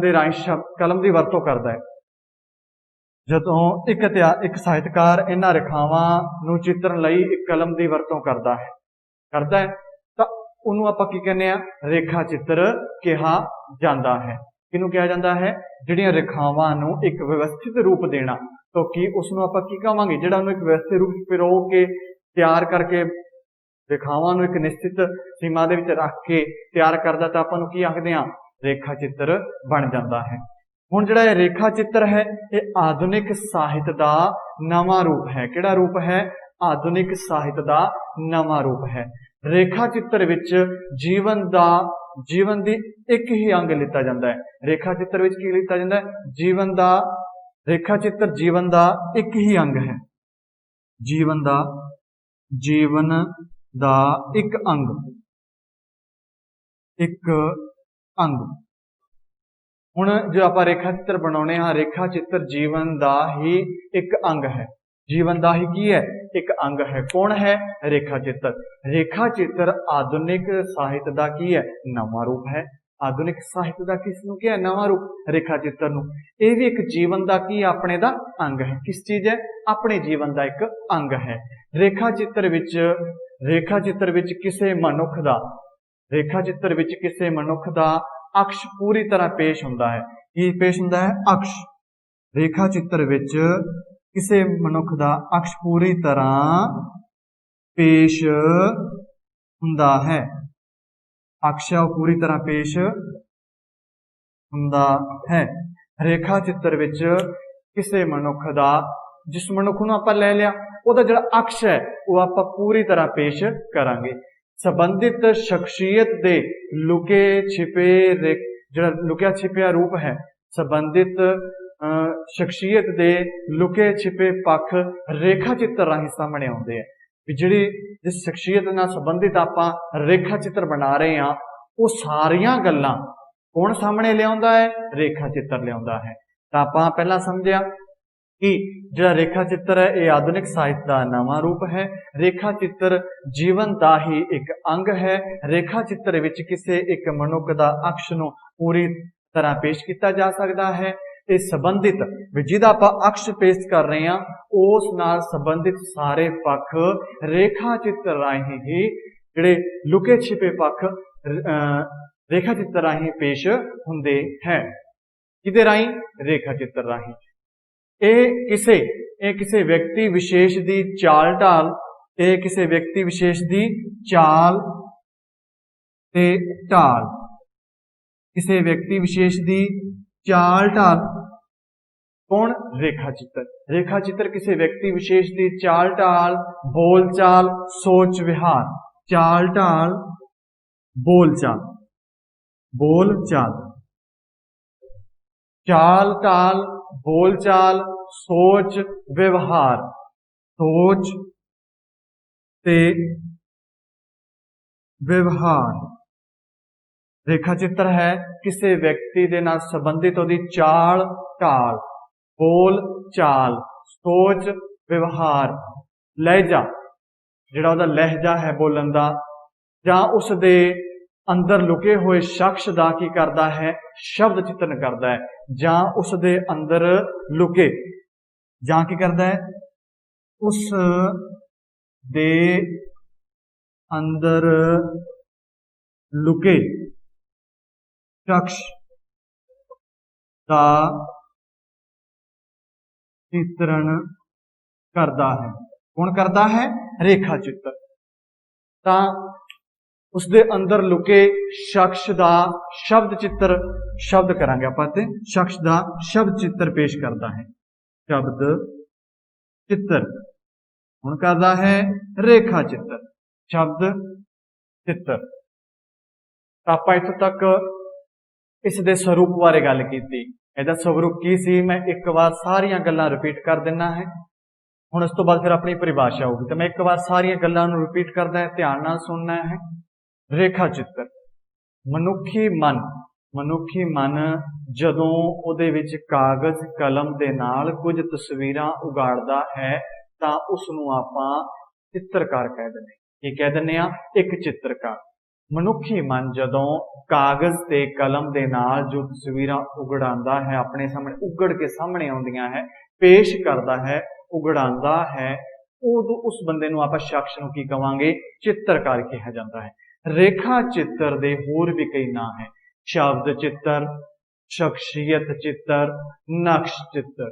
ਦੀ ਵਰਤੋਂ ਕਰਦਾ ਹੈ, ਜਦੋਂ ਇੱਕ ਸਾਹਿਤਕਾਰ ਇਹਨਾਂ ਰੇਖਾਵਾਂ ਨੂੰ ਚਿੱਤਰਨ ਲਈ ਇੱਕ ਕਲਮ ਦੀ ਵਰਤੋਂ ਕਰਦਾ ਹੈ ਤਾਂ ਉਹਨੂੰ ਆਪਾਂ ਕੀ ਕਹਿੰਦੇ ਆ? ਰੇਖਾ ਚਿੱਤਰ ਕਿਹਾ ਜਾਂਦਾ ਹੈ। ਕਿਹਨੂੰ ਕਿਹਾ ਜਾਂਦਾ ਹੈ? ਜਿਹੜੀਆਂ ਰੇਖਾਵਾਂ ਨੂੰ ਇੱਕ ਵਿਵਸਥਿਤ ਰੂਪ ਦੇਣਾ, ਤਾਂ ਕੀ ਉਸਨੂੰ ਆਪਾਂ ਕੀ ਕਹਾਂਗੇ? ਜਿਹੜਾ ਉਹਨੂੰ ਇੱਕ ਵਿਵਸਥਿਤ ਰੂਪ ਪਿਰੋ ਕੇ ਤਿਆਰ ਕਰਕੇ ਰੇਖਾਵਾਂ ਨੂੰ ਇੱਕ ਨਿਸ਼ਚਿਤ ਸੀਮਾ ਦੇ ਵਿੱਚ ਰੱਖ ਕੇ ਤਿਆਰ ਕਰਦਾ, ਤਾਂ ਆਪਾਂ ਨੂੰ ਕੀ ਆਖਦੇ ਹਾਂ? ਰੇਖਾ ਚਿੱਤਰ ਬਣ ਜਾਂਦਾ ਹੈ। ਹੁਣ ਜਿਹੜਾ ਇਹ ਰੇਖਾ ਚਿੱਤਰ ਹੈ, ਇਹ ਆਧੁਨਿਕ ਸਾਹਿਤ ਦਾ ਨਵਾਂ ਰੂਪ ਹੈ। ਕਿਹੜਾ ਰੂਪ ਹੈ? ਆਧੁਨਿਕ ਸਾਹਿਤ ਦਾ ਨਵਾਂ ਰੂਪ ਹੈ। ਰੇਖਾ ਚਿੱਤਰ ਵਿੱਚ ਜੀਵਨ ਦੀ ਇੱਕ ਹੀ ਅੰਗ ਲਿੱਤਾ ਜਾਂਦਾ ਹੈ। ਰੇਖਾ ਚਿੱਤਰ ਵਿੱਚ ਕੀ ਲਿੱਤਾ ਜਾਂਦਾ ਹੈ? ਰੇਖਾ ਚਿੱਤਰ ਜੀਵਨ ਦਾ ਇੱਕ ਹੀ ਅੰਗ ਹੈ। ਜੀਵਨ ਦਾ ਇੱਕ ਅੰਗ। ਹੁਣ ਜੋ ਆਪਾਂ ਰੇਖਾ ਚਿੱਤਰ ਬਣਾਉਣੇ ਹਾਂ, ਰੇਖਾ ਚਿੱਤਰ ਜੀਵਨ ਦਾ ਹੀ ਇੱਕ ਅੰਗ ਹੈ। ਜੀਵਨ ਦਾ ਹੀ ਕੀ ਹੈ? ਇੱਕ ਅੰਗ ਹੈ। ਕੌਣ ਹੈ? ਰੇਖਾ ਚਿੱਤਰ। ਰੇਖਾ ਚਿੱਤਰ ਆਧੁਨਿਕ ਸਾਹਿਤ ਦਾ ਕੀ ਹੈ? ਨਵਾਂ ਰੂਪ ਹੈ। ਆਧੁਨਿਕ ਸਾਹਿਤ ਦਾ ਕਿਸ ਨੂੰ ਕੀ ਹੈ? ਨਵਾਂ ਰੂਪ, ਰੇਖਾ ਚਿੱਤਰ ਨੂੰ। ਇਹ ਵੀ ਇੱਕ ਜੀਵਨ ਦਾ ਕੀ ਆਪਣੇ ਦਾ ਅੰਗ ਹੈ। ਕਿਸ ਚੀਜ਼ ਹੈ? ਆਪਣੇ ਜੀਵਨ ਦਾ ਇੱਕ ਅੰਗ ਹੈ। ਰੇਖਾ ਚਿੱਤਰ ਵਿੱਚ ਕਿਸੇ ਮਨੁੱਖ ਦਾ ਅਕਸ਼ ਪੂਰੀ ਤਰ੍ਹਾਂ ਪੇਸ਼ ਹੁੰਦਾ ਹੈ। ਕੀ ਪੇਸ਼ ਹੁੰਦਾ ਹੈ? ਅਕਸ਼। ਰੇਖਾ ਚਿੱਤਰ ਵਿੱਚ ਕਿਸੇ ਮਨੁੱਖ ਦਾ ਅਕਸ਼ ਪੂਰੀ ਤਰ੍ਹਾਂ ਪੇਸ਼ ਹੁੰਦਾ ਹੈ। ਅਕਸ਼ ਪੂਰੀ ਤਰ੍ਹਾਂ ਪੇਸ਼ ਹੁੰਦਾ ਹੈ। ਰੇਖਾ ਚਿੱਤਰ ਵਿੱਚ ਕਿਸੇ ਮਨੁੱਖ ਦਾ, ਜਿਸ ਮਨੁੱਖ ਨੂੰ ਆਪਾਂ ਲੈ ਲਿਆ, ਉਹਦਾ ਜਿਹੜਾ ਅਕਸ਼ ਹੈ ਉਹ ਆਪਾਂ ਪੂਰੀ ਤਰ੍ਹਾਂ ਪੇਸ਼ ਕਰਾਂਗੇ। ਸੰਬੰਧਿਤ ਸ਼ਖਸੀਅਤ ਦੇ ਲੁਕਿਆ ਛਿਪਿਆ ਰੂਪ ਹੈ। ਸੰਬੰਧਿਤ ਸ਼ਖਸੀਅਤ ਦੇ ਲੁਕੇ ਛਿਪੇ ਪੱਖ ਰੇਖਾ ਚਿੱਤਰ ਰਾਹੀਂ ਸਾਹਮਣੇ ਆਉਂਦੇ ਆ। ਜਿਸ ਸ਼ਖਸੀਅਤ ਨਾਲ ਸੰਬੰਧਿਤ ਆਪਾਂ ਰੇਖਾ ਚਿੱਤਰ ਬਣਾ ਰਹੇ ਹਾਂ, ਉਹ ਸਾਰੀਆਂ ਗੱਲਾਂ ਕੌਣ ਸਾਹਮਣੇ ਲਿਆਉਂਦਾ ਹੈ? ਰੇਖਾ ਚਿੱਤਰ ਲਿਆਉਂਦਾ ਹੈ। ਤਾਂ ਆਪਾਂ ਪਹਿਲਾਂ ਸਮਝਿਆ ਕਿ ਜਿਹੜਾ ਰੇਖਾ ਚਿੱਤਰ ਹੈ ਇਹ ਆਧੁਨਿਕ ਸਾਹਿਤ ਦਾ ਨਵਾਂ ਰੂਪ ਹੈ। ਰੇਖਾ ਚਿੱਤਰ ਜੀਵਨ ਦਾ ਹੀ ਇੱਕ ਅੰਗ ਹੈ। ਰੇਖਾ ਚਿੱਤਰ ਵਿੱਚ ਕਿਸੇ ਇੱਕ ਮਨੁੱਖ ਦਾ ਅਕਸ਼ ਨੂੰ ਪੂਰੀ ਤਰ੍ਹਾਂ ਪੇਸ਼ ਕੀਤਾ ਜਾ ਸਕਦਾ ਹੈ। ਤੇ ਸੰਬੰਧਿਤ ਜਿਹਦਾ ਆਪਾਂ ਅਕਸ਼ ਪੇਸ਼ ਕਰ ਰਹੇ ਹਾਂ, ਉਸ ਨਾਲ ਸੰਬੰਧਿਤ ਸਾਰੇ ਪੱਖ ਰੇਖਾ ਚਿੱਤਰ ਰਾਹੀਂ ਹੀ, ਜਿਹੜੇ ਲੁਕੇ ਛਿਪੇ ਪੱਖ ਰੇਖਾ ਚਿੱਤਰ ਰਾਹੀਂ ਪੇਸ਼ ਹੁੰਦੇ ਹੈ। ਕਿਹਦੇ ਰਾਹੀਂ? ਰੇਖਾ ਚਿੱਤਰ ਰਾਹੀਂ। ਇਹ ਕਿਸੇ ਵਿਅਕਤੀ ਵਿਸ਼ੇਸ਼ ਦੀ ਚਾਲ ਢਾਲ कौन? रेखा चित्र। रेखा चित्र किसी व्यक्ति विशेष की चाल ढाल, बोल चाल, सोच विहार। चाल ढाल, बोल चाल, बोल चाल, चाल ढाल, बोल चाल, सोच व्यवहार, सोच ते व्यवहार। रेखा चित्र है किसी व्यक्ति दे नाल संबंधित उहदी चाल ढाल, बोल चाल, सोच व्यवहार, लहजा जिहड़ा उहदा लहजा है बोलन दा, जां उसदे अंदर लुके हुए शख्स का की करता है, शब्द चित्रण करता है, जां उस दे अंदर लुके, जां की करता है, उस दे अंदर लुके शख्स का चित्रण करता है। कौन करता है? रेखा चित्र। तां उसके अंदर लुके शख्स का शब्द चित्र, शब्द करांगे आपां ते शख्स का शब्द चित्र पेश करता है। शब्द चित्र कौन करता है? रेखा चित्र, शब्द चित्र। आपां इत्थों तक इस दे स्वरूप बारे गल कीती। इहदा स्वरूप की सी? मैं एक बार सारियां गल्लां रिपीट कर दिना है। हुण इस तो बाद फिर अपनी परिभाषा होगी, तो मैं एक बार सारियां गल्लां नूं रिपीट करदा है, ध्यान नाल सुनना है। रेखा चित्र मनुखी मन जदों उहदे विच कागज कलम दे नाल कुछ तस्वीरां उगाड़दा है तां उस नूं आपां चित्रकार कह दिंदे। की कह दिंदे आ? एक चित्रकार। मनुखी मन जदों कागज ते कलम दे नाल जो तस्वीरां उगड़ांदा है, अपने सामने उगड़ के सामने आउंदियां है, पेश करदा है, उगड़ांदा है, उदों उस बंदे नूं आपां शख्स नूं की कहांगे? चित्रकार कहा जाता है। रेखा चित्र दे होर भी कई नाम है। शब्द चित्र, शख्सियत चित्र, नक्श चित्र।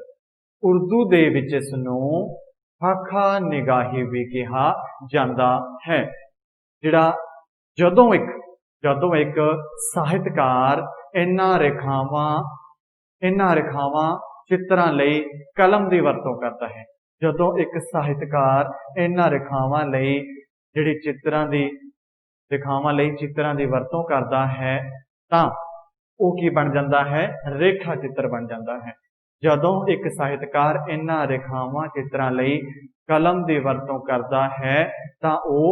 उर्दू दे विच इस नूं खाखा निगाही भी कहा जाता है। जिहड़ा जदों एक ਸਾਹਿਤਕਾਰ इन्हां रेखावां चित्रां लई कलम की वरतों करता है। जदों एक ਸਾਹਿਤਕਾਰ इन्हां रेखावां लई जिहड़ी रेखावां लई चित्रां की वरतों करता है तां वो की बन जाता है? रेखा चित्र बन जाता है। जदों एक ਸਾਹਿਤਕਾਰ इन्हां रेखावां चित्रां लई कलम की वरतों करता है तां वो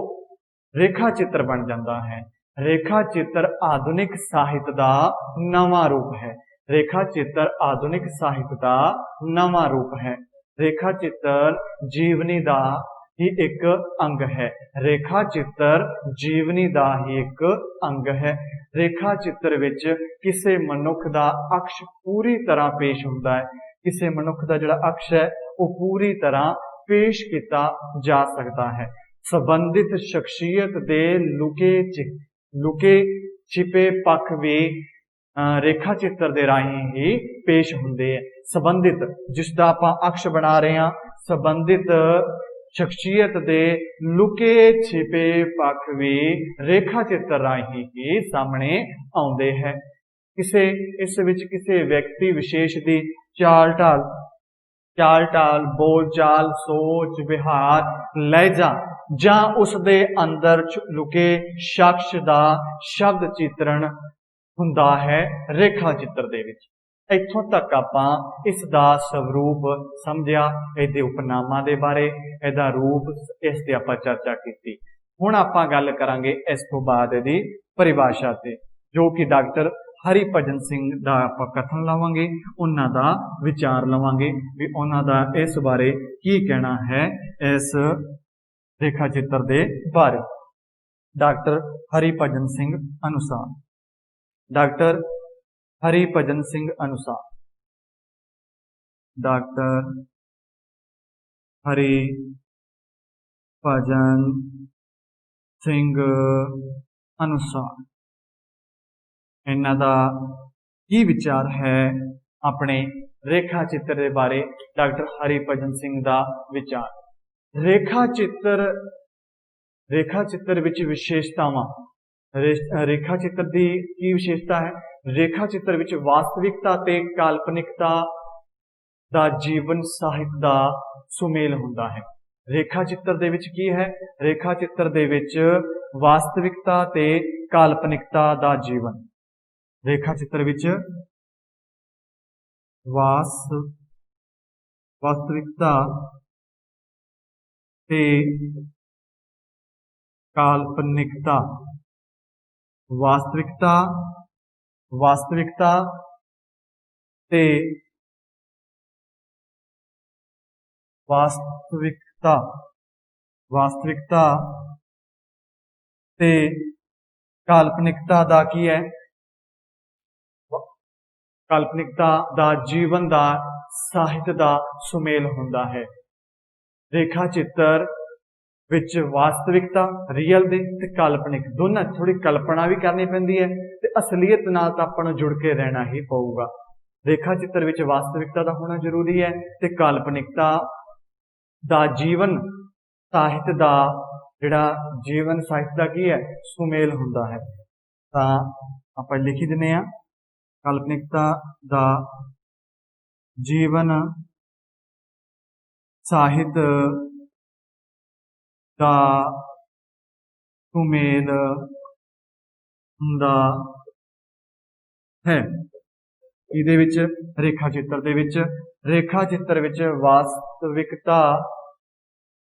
रेखा चित्र बन जाता है। रेखा चित्र आधुनिक साहित्य का नवा रूप है। रेखा चित्र आधुनिक साहित्य का नवा रूप है। रेखा चित्र जीवनी का ही एक अंग है। रेखा चित्र जीवनी का ही एक अंग है। रेखा चित्र विच किसी मनुख का अक्ष पूरी तरह पेश होता है। किसी मनुख का जिहड़ा अक्ष है वो पूरी तरह पेश किया जा सकता है। संबंधित शख्सियत दे लुके छिपे पक्ष भी रेखा चित्र दे राही ही पेश होंदे है। संबंधित जिसका आपां अक्ष बना रहे हैं, संबंधित शख्सियत दे लुके छिपे पक्ष भी रेखा चित्र राही ही सामने आउंदे है। इस विच किसी व्यक्ति विशेष की चाल ढाल, बोल चाल, सोच, विहार, लहजा जां उस दे अंदर लुके शख्स का शब्द चित्रण हुंदा है रेखा चित्र दे विच। इत्थों तक आपां इसदा स्वरूप समझिया, इहदे उपनामां दे बारे, इहदा रूप, इस ते आपां चर्चा कीती। हुण आपां गल करांगे इस तो बाद इहदी परिभाषा ते, जो कि डॉक्टर हरिभजन सिंह का आपां कथन लवांगे, उन्हां दा विचार लवांगे भी उन्हां दा इस बारे की कहना है इस रेखा चित्र दे बारे। डॉक्टर हरिभजन सिंह अनुसार, डॉक्टर हरिभजन सिंह अनुसार, डॉक्टर हरिभजन सिंह अनुसार इन्हां दा की विचार है अपने रेखा चित्र के बारे। डॉक्टर हरिभजन सिंह का विचार। रेखा चित्र विच विशेषतावां, रेखा चित्र की विशेषता है? रेखा चित्र विच वास्तविकता ते काल्पनिकता का जीवन साहित्य का सुमेल हुंदा है। रेखा चित्र दे विच की है? रेखा चित्र दे विच वास्तविकता ते काल्पनिकता का जीवन, रेखा चित्र विच वास्तविकता ते काल्पनिकता, वास्तविकता ते वास्तविकता ते काल्पनिकता दा की है, काल्पनिकता दा जीवन दा ਸਾਹਿਤ ਦਾ ਸੁਮੇਲ ਹੁੰਦਾ ਹੈ। ਰੇਖਾ ਚਿੱਤਰ ਵਿੱਚ ਵਾਸਤਵਿਕਤਾ ਰੀਅਲ ਦੇ ਤੇ ਕਾਲਪਨਿਕ ਦੋਨਾਂ ਥੋੜੀ ਕਲਪਨਾ ਵੀ ਕਰਨੀ ਪੈਂਦੀ ਹੈ ਤੇ ਅਸਲੀਅਤ ਨਾਲ ਤਾਂ ਆਪਾਂ ਨੂੰ ਜੁੜ ਕੇ ਰਹਿਣਾ ਹੀ ਪਊਗਾ। ਰੇਖਾ ਚਿੱਤਰ ਵਿੱਚ ਵਾਸਤਵਿਕਤਾ ਦਾ ਹੋਣਾ ਜ਼ਰੂਰੀ ਹੈ ਤੇ ਕਾਲਪਨਿਕਤਾ ਦਾ ਜੀਵਨ ਸਾਹਿਤ ਦਾ ਜਿਹੜਾ ਜੀਵਨ ਸਾਹਿਤ ਦਾ ਕੀ ਹੈ ਸੁਮੇਲ ਹੁੰਦਾ ਹੈ। ਤਾਂ ਆਪਾਂ ਲਿਖ ਹੀ ਦਿੰਦੇ ਹਾਂ ਕਾਲਪਨਿਕਤਾ ਦਾ ਜੀਵਨ ਸਾਹਿਤ ਦਾ ਸੁਮੇਲ ਹੁੰਦਾ ਹੈ। ਇਹਦੇ ਵਿੱਚ ਰੇਖਾ ਚਿੱਤਰ ਦੇ ਵਿੱਚ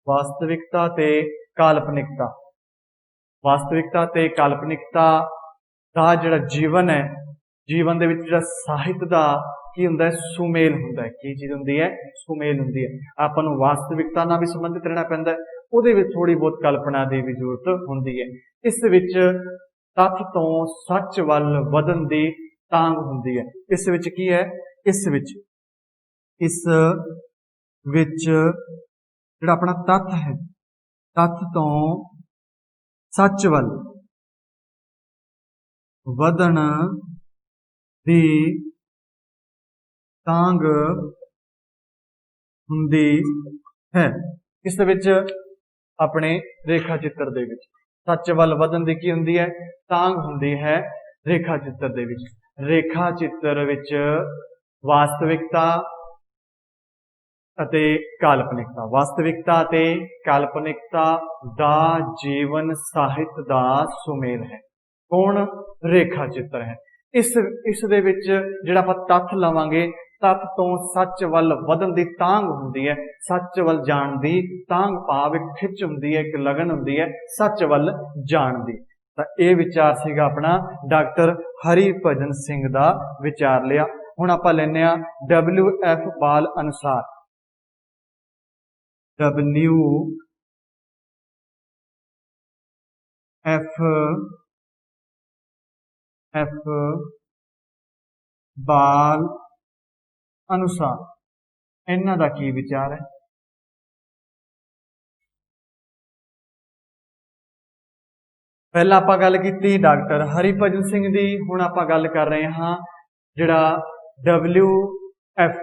ਵਾਸਤਵਿਕਤਾ ਤੇ ਕਾਲਪਨਿਕਤਾ ਦਾ ਜਿਹੜਾ ਜੀਵਨ ਹੈ, ਜੀਵਨ ਦੇ ਵਿੱਚ ਜਿਹੜਾ ਸਾਹਿਤ ਦਾ ਕੀ ਹੁੰਦਾ ਹੈ ਸੁਮੇਲ ਹੁੰਦਾ ਹੈ। ਕੀ ਚੀਜ਼ ਹੁੰਦੀ ਹੈ ਸੁਮੇਲ ਹੁੰਦੀ ਹੈ। ਆਪਾਂ ਨੂੰ ਵਾਸਤਵਿਕਤਾ ਨਾਲ ਵੀ ਸੰਬੰਧਿਤ ਰਹਿਣਾ ਪੈਂਦਾ ਹੈ, ਉਹਦੇ ਵਿੱਚ ਥੋੜੀ ਬਹੁਤ ਕਲਪਨਾ ਦੀ ਵੀ ਜ਼ਰੂਰਤ ਹੁੰਦੀ ਹੈ। ਇਸ ਵਿੱਚ ਤੱਥ ਤੋਂ ਸੱਚ ਵੱਲ ਵਧਣ ਦੀ ਤਾਂਘ ਹੁੰਦੀ ਹੈ। ਇਸ ਵਿੱਚ ਕੀ ਹੈ ਇਸ ਵਿੱਚ ਜਿਹੜਾ ਆਪਣਾ ਤੱਥ ਹੈ, ਤੱਥ ਤੋਂ ਸੱਚ ਵੱਲ ਵਧਣ ਦੀ ਤਾਂਘ ਹੁੰਦੀ ਹੈ। ਇਸ ਵਿੱਚ ਆਪਣੇ ਰੇਖਾ ਚਿੱਤਰ ਦੇ ਵਿੱਚ ਸੱਚ ਵੱਲ ਵਧਣ ਦੀ ਕੀ ਹੁੰਦੀ ਹੈ ਤਾਂਘ ਹੁੰਦੀ ਹੈ। ਰੇਖਾ ਚਿੱਤਰ ਦੇ ਵਿੱਚ ਰੇਖਾ ਚਿੱਤਰ ਵਿੱਚ ਵਾਸਤਵਿਕਤਾ ਅਤੇ ਕਾਲਪਨਿਕਤਾ ਦਾ ਜੀਵਨ ਸਾਹਿਤ ਦਾ ਸੁਮੇਲ ਹੈ। ਕੌਣ ਰੇਖਾ ਚਿੱਤਰ ਹੈ। ਇਸ ਦੇ ਵਿੱਚ ਜਿਹੜਾ ਆਪਾਂ ਤੱਥ ਲਵਾਂਗੇ, ਤੱਥ ਤੋਂ ਸੱਚ ਵੱਲ ਵਧਣ ਦੀ ਤਾਂਘ ਹੁੰਦੀ ਹੈ, ਸੱਚ ਵੱਲ ਜਾਣ ਦੀ ਤਾਂਘ ਭਾਵ ਇੱਕ ਖਿੱਚ ਹੁੰਦੀ ਹੈ, ਇੱਕ ਲਗਨ ਹੁੰਦੀ ਹੈ ਸੱਚ ਵੱਲ ਜਾਣ ਦੀ। ਤਾਂ ਇਹ ਵਿਚਾਰ ਸੀਗਾ ਆਪਣਾ ਡਾਕਟਰ ਹਰਿਭਜਨ ਸਿੰਘ ਦਾ ਵਿਚਾਰ ਲਿਆ। ਹੁਣ ਆਪਾਂ ਲੈਂਦੇ ਹਾਂ WF ਬਾਲ ਅਨੁਸਾਰ। WF ਬਾਲ ਅਨੁਸਾਰ ਇਹਨਾਂ ਦਾ ਕੀ ਵਿਚਾਰ ਹੈ। ਪਹਿਲਾਂ ਆਪਾਂ ਗੱਲ ਕੀਤੀ ਡਾਕਟਰ ਹਰਿਭਜਨ ਸਿੰਘ ਦੀ, ਹੁਣ ਆਪਾਂ ਗੱਲ ਕਰ ਰਹੇ ਹਾਂ ਜਿਹੜਾ WF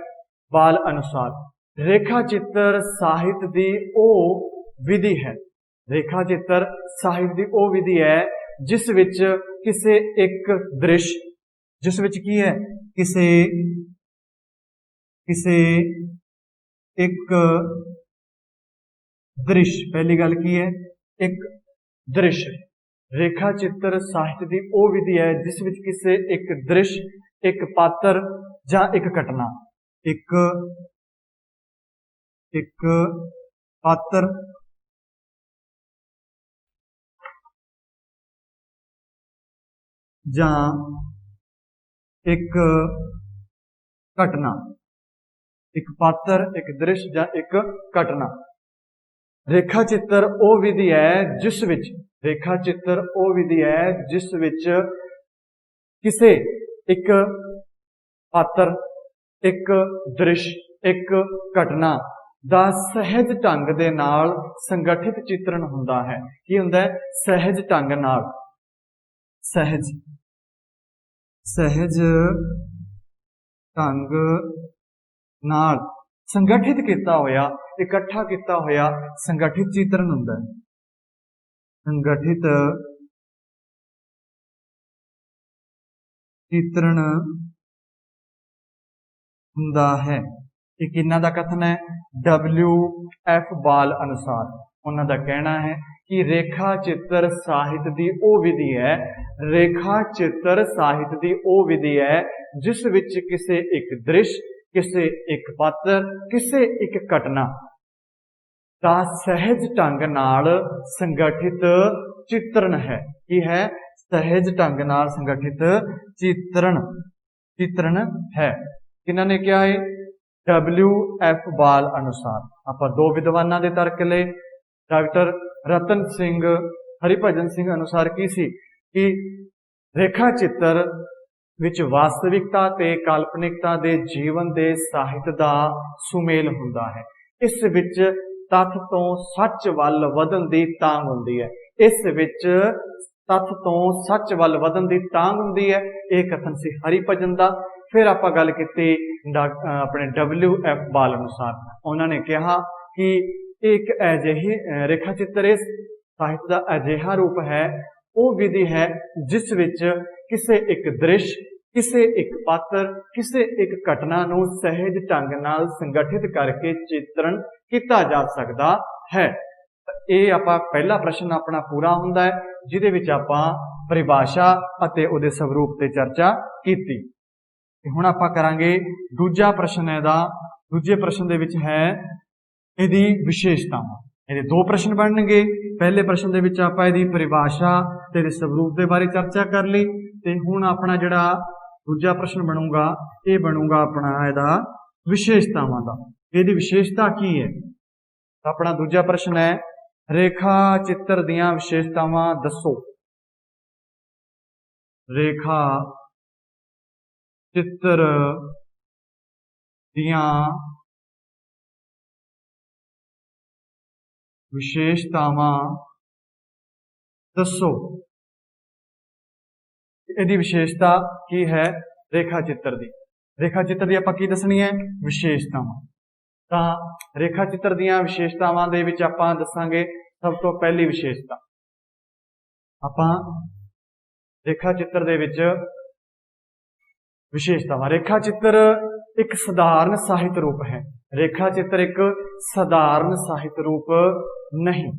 ਬਾਲ ਅਨੁਸਾਰ। ਰੇਖਾ ਚਿੱਤਰ ਸਾਹਿਤ ਦੀ ਉਹ ਵਿਧੀ ਹੈ, ਰੇਖਾ ਚਿੱਤਰ ਸਾਹਿਤ ਦੀ ਉਹ ਵਿਧੀ ਹੈ ਜਿਸ ਵਿੱਚ ਕਿਸੇ ਇੱਕ ਦ੍ਰਿਸ਼, ਜਿਸ ਵਿੱਚ ਕੀ ਹੈ ਕਿਸੇ ਇੱਕ ਦ੍ਰਿਸ਼, ਪਹਿਲੀ ਗੱਲ ਕੀ ਹੈ ਇੱਕ ਦ੍ਰਿਸ਼। ਰੇਖਾ ਚਿੱਤਰ ਸਾਹਿਤ ਦੀ ਉਹ ਵਿਧੀ ਹੈ ਜਿਸ ਵਿੱਚ ਕਿਸੇ ਇੱਕ ਦ੍ਰਿਸ਼, ਇੱਕ ਪਾਤਰ ਜਾਂ ਇੱਕ ਘਟਨਾ, ਇੱਕ ਪਾਤਰ ਜਾਂ ਇੱਕ ਘਟਨਾ, ਇੱਕ ਪਾਤਰ, ਇੱਕ ਦ੍ਰਿਸ਼ ਜਾਂ ਇੱਕ ਘਟਨਾ। ਰੇਖਾ ਚਿੱਤਰ ਉਹ ਵਿਧੀ ਹੈ ਜਿਸ ਵਿੱਚ ਕਿਸੇ ਇੱਕ ਪਾਤਰ, ਇੱਕ ਦ੍ਰਿਸ਼, ਇੱਕ ਘਟਨਾ ਦਾ ਸਹਿਜ ਢੰਗ ਦੇ ਨਾਲ ਸੰਗਠਿਤ ਚਿੱਤਰਣ ਹੁੰਦਾ ਹੈ। ਕੀ ਹੁੰਦਾ ਹੈ ਸਹਿਜ ਢੰਗ ਨਾਲ, ਸਹਿਜ ਢੰਗ ਨਾਲ ਸੰਗਠਿਤ ਕੀਤਾ ਹੋਇਆ, ਇਕੱਠਾ ਕੀਤਾ ਹੋਇਆ ਸੰਗਠਿਤ ਚਿੱਤਰਣ ਹੁੰਦਾ ਹੈ। ਸੰਗਠਿਤ ਚਿੱਤਰਣ ਹੁੰਦਾ ਹੈ। ਇਹ ਕਿਹਨਾਂ ਦਾ ਕਥਨ ਹੈ WF ਬਾਲ ਅਨੁਸਾਰ। ਉਹਨਾਂ ਦਾ ਕਹਿਣਾ ਹੈ ਕਿ ਰੇਖਾ ਚਿੱਤਰ ਸਾਹਿਤ ਦੀ ਉਹ ਵਿਧੀ ਹੈ, ਰੇਖਾ ਚਿੱਤਰ ਸਾਹਿਤ ਦੀ ਉਹ ਵਿਧੀ ਹੈ ਜਿਸ ਵਿੱਚ ਕਿਸੇ ਇੱਕ ਦ੍ਰਿਸ਼, ਕਿਸੇ ਇੱਕ ਪਾਤਰ, ਕਿਸੇ ਇੱਕ ਘਟਨਾ ਦਾ ਸਹਿਜ ਢੰਗ ਨਾਲ ਸੰਗਠਿਤ ਚਿੱਤਰਣ ਹੈ। ਕੀ ਹੈ ਸਹਿਜ ਢੰਗ ਨਾਲ ਸੰਗਠਿਤ ਚਿੱਤਰਣ ਹੈ। ਕਿਹਨਾਂ ਨੇ ਕਿਹਾ ਹੈ WF ਬਾਲ ਅਨੁਸਾਰ। ਆਪਾਂ ਦੋ ਵਿਦਵਾਨਾਂ ਦੇ ਤਰਕ ਲਏ। ਡਾਕਟਰ ਰਤਨ ਸਿੰਘ, ਹਰਿਭਜਨ ਸਿੰਘ ਅਨੁਸਾਰ ਕੀ ਸੀ कि रेखा चित्र विच वास्तविकता ते काल्पनिकता दे जीवन दे साहित्य दा सुमेल हुंदा है। इस विच तथ तो सच वल वधन दी तांग हुंदी है। इस विच तथ तो सच वल वधन दी तांग हुंदी है। यह कथन सी हरिभजन दा। फिर आपां गल कीती अपने WF बाल अनुसार, उन्होंने कहा कि एक अजिही रेखा चित्र साहित्य का अजिहा रूप है, वो विधि है जिस विच किसी एक दृश्य, किसी एक पात्र, किसी एक घटना नूं सहज ढंग नाल संगठित करके चित्रण किया जा सकता है। ये आपां पहला प्रश्न अपना पूरा हुंदा है, जिहदे विच आपां परिभाषा अते उहदे स्वरूप ते चर्चा कीती। हुण आपां करांगे दूजा प्रश्न है। दूजे प्रश्न दे विच है इहदी विशेषतावां। इहदे दो प्रश्न बनणगे। पहले प्रश्न दे विच आपां इहदी परिभाषा ते इहदे स्वरूप दे बारे चर्चा कर लई, ते हुण अपना जिहड़ा दूजा प्रश्न बनूगा ये बनूगा अपना इहदा विशेषतावां दा। इहदी विशेषता की है? अपना दूजा प्रश्न है रेखा चित्र दीयां विशेषतावां दसो। रेखा चित्र दियां विशेषतावां दसो। इहदी विशेषता की है? रेखा चित्र दी। रेखा चित्र दी आपां की दसनी है? विशेषतावां। तां रेखा चित्र दियां विशेषतावां दे विच आपां दसांगे सब तो पहली विशेषता। आपां रेखा चित्र दे विच विशेषतावां। रेखा चित्र एक साधारण साहित्य रूप है। रेखा चित्र एक साधारण साहित्य रूप नहीं।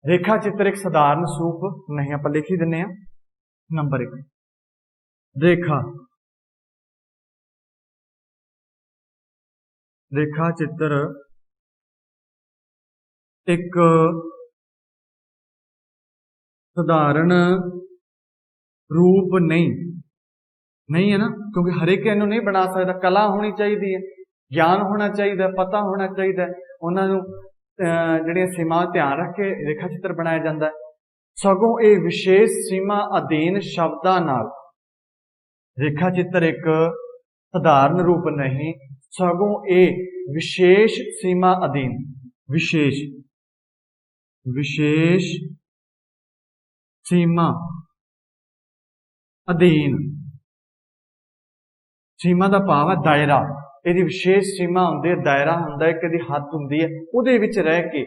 रेखा चित्र एक साधारण रूप नहीं। आप लिख ही दिने नंबर 1 रेखा। रेखा चित्र एक साधारण रूप नहीं है ना, क्योंकि हर एक इन्हू नहीं बना सकता। कला होनी चाहिए है, ज्ञान होना चाहिए, पता होना चाहिए, उन्होंने जिहड़ियां सीमा ध्यान रख के रेखा चित्र बनाया जाता है। सगों ये विशेष सीमा अधीन शब्दां नाल रेखा चित्र एक साधारण रूप नहीं, सगों ये विशेष सीमा अधीन विशेष सीमा अधीन। सीमा का भाव है दायरा। यदि विशेष सीमा होंदी है, दायरा होंदा है, कदी हद होंदी है, उहदे विच रह के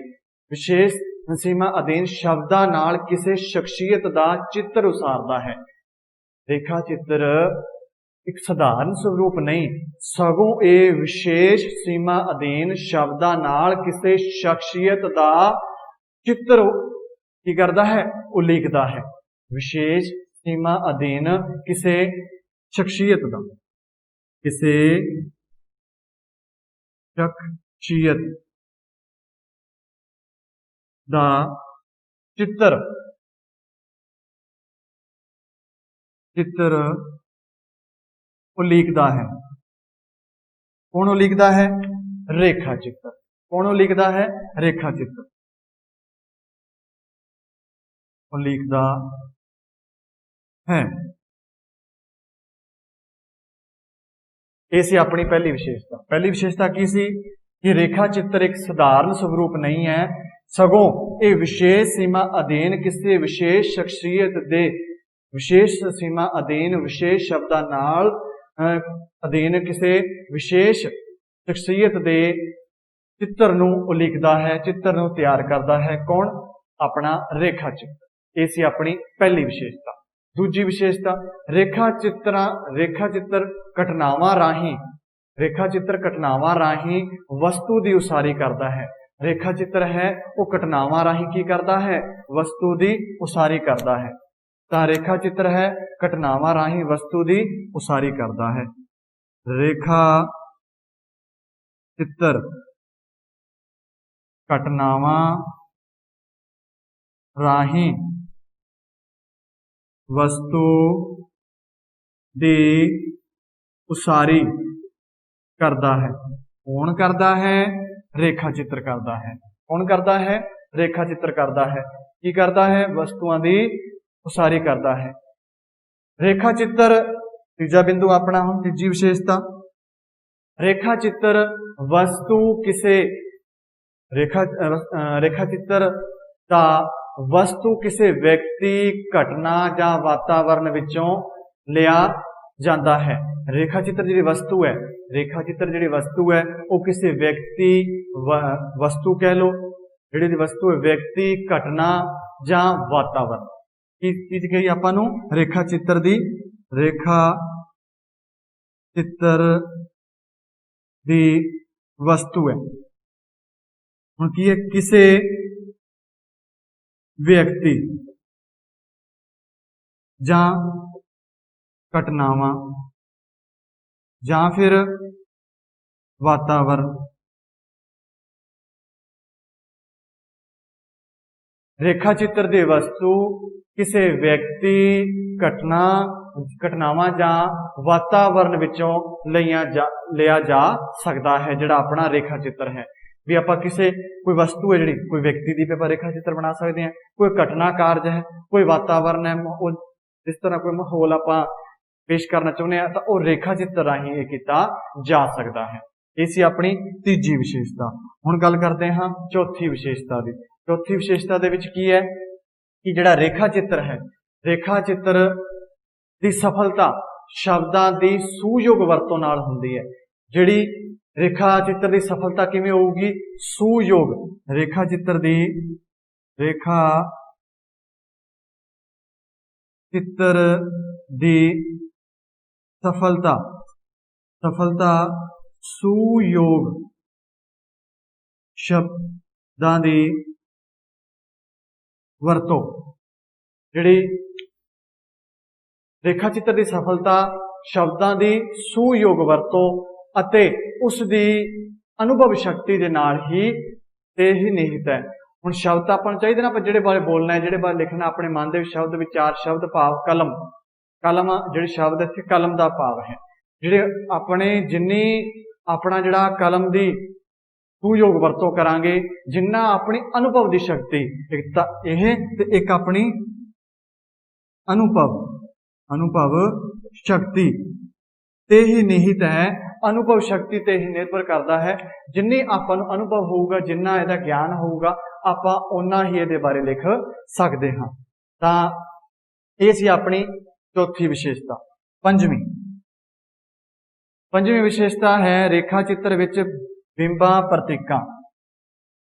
विशेष सीमा अधीन शब्दां नाल किसी शख्सियत का चित्र उसारदा है। रेखा चित्र एक साधारण स्वरूप नहीं, सगों ये विशेष सीमा अधीन शब्दां नाल किसी शख्सियत का चित्र की करता है, उलीकता है। विशेष सीमा अधीन किसी शख्सियत का, किसी शख्सियत का चित्र उलीकता है। कौन उलीकता है? रेखा चित्र। कौन उलीकता है? रेखा चित्र उलीकता है। ये अपनी पहली विशेषता। पहली विशेषता की सी कि रेखा चित्र एक साधारण स्वरूप नहीं है, सगों ये विशेष सीमा अधीन किसी विशेष शख्सियत दे विशेष सीमा अधीन विशेष शब्दां नाल अधीन किसी विशेष शख्सियत दे चित्र नूं उलीकदा है, चित्र नूं तैयार करता है। कौन? अपना रेखा चित्र। ये सी अपनी पहली विशेषता। दूजी विशेषता रेखा चित्र घटनावां राही वस्तु की उसारी करता है। रेखा चित्र है वो घटनावां राही की करता है? वस्तु की उसारी करता है। तो रेखा चित्र है घटनावां राही वस्तु की उसारी करता है। रेखा चित्र घटनावां राही वस्तु की उसारी करता है। कौन करता है? रेखा चित्र करता है। कौन करता है? रेखा चित्र करता है। की करता है? वस्तुओं की उसारी करता है। रेखा चित्र तीजा बिंदु अपना हुण तीजी विशेषता, रेखा चित्र वस्तु किसे रेखा चित्र दा वस्तु किसी व्यक्ति घटना या वातावरण विचों लिया जाता है। रेखा चित्र जी वस्तु है, रेखा चित्र जी वस्तु है वो किसी व्यक्ति वस्तु कह लो जी वस्तु है व्यक्ति घटना या वातावरण की चीज कही आपां नूं रेखा चित्र दी, रेखा चित्र दी वस्तु है। हुण की है किसी व्यक्ति या घटनावां या फिर वातावरण। रेखा चित्र दी वस्तु किसी व्यक्ति घटनावां या वातावरण विचों लिया जा सकता है। जिहड़ा अपना रेखा चित्र है भी आप किसी कोई वस्तु है जी कोई व्यक्ति की भी रेखा चित्र बना सकते हैं, कोई घटना कार्य है, कोई वातावरण है, जिस तरह कोई माहौल आप पेश करना चाहते हैं तो वह रेखा चित्र राही ये किया जा सकता है। ये सी अपनी तीजी विशेषता। हुण गल करते हैं चौथी विशेषता की। चौथी विशेषता दे विच की है कि जिहड़ा रेखा चित्र है, रेखा चित्र की सफलता शब्दां की सुयोग वरतों नाल हुंदी है। जिहड़ी रेखा चित्र की सफलता किवें होगी? सुयोग। रेखा चित्र की सफलता सुयोग शब्दां दी वरतों। जिहड़ी रेखा चित्र की सफलता शब्दां दी सुयोग वरतों अते उसकी अनुभव शक्ति के नाल ही निहित है। हुण शब्द आपां चाहिए ना, जिहड़े बारे बोलना है, जिहड़े बारे लिखना, अपने मन के शब्द विचार शब्द भाव कलम जिहड़े शब्द इत्थे कलम का भाव है। जिहड़े अपने जिन्नी अपना जिहड़ा कलम की सुयोग वरतों करांगे, जिन्ना अपनी अनुभव की शक्ति, एक तां इह ते एक अपनी अनुभव शक्ति ते ही निहित है। अनुभव शक्ति ते ही निर्भर करता है। जिन्नी आपां नूं अनुभव होगा, जिन्ना इहदा ज्ञान होगा, आपां उन्ना ही इहदे बारे लिख सकते हाँ। तां इह सी अपनी चौथी विशेषता। पंजवीं विशेषता है रेखा चित्र विच बिंबां प्रतीकां।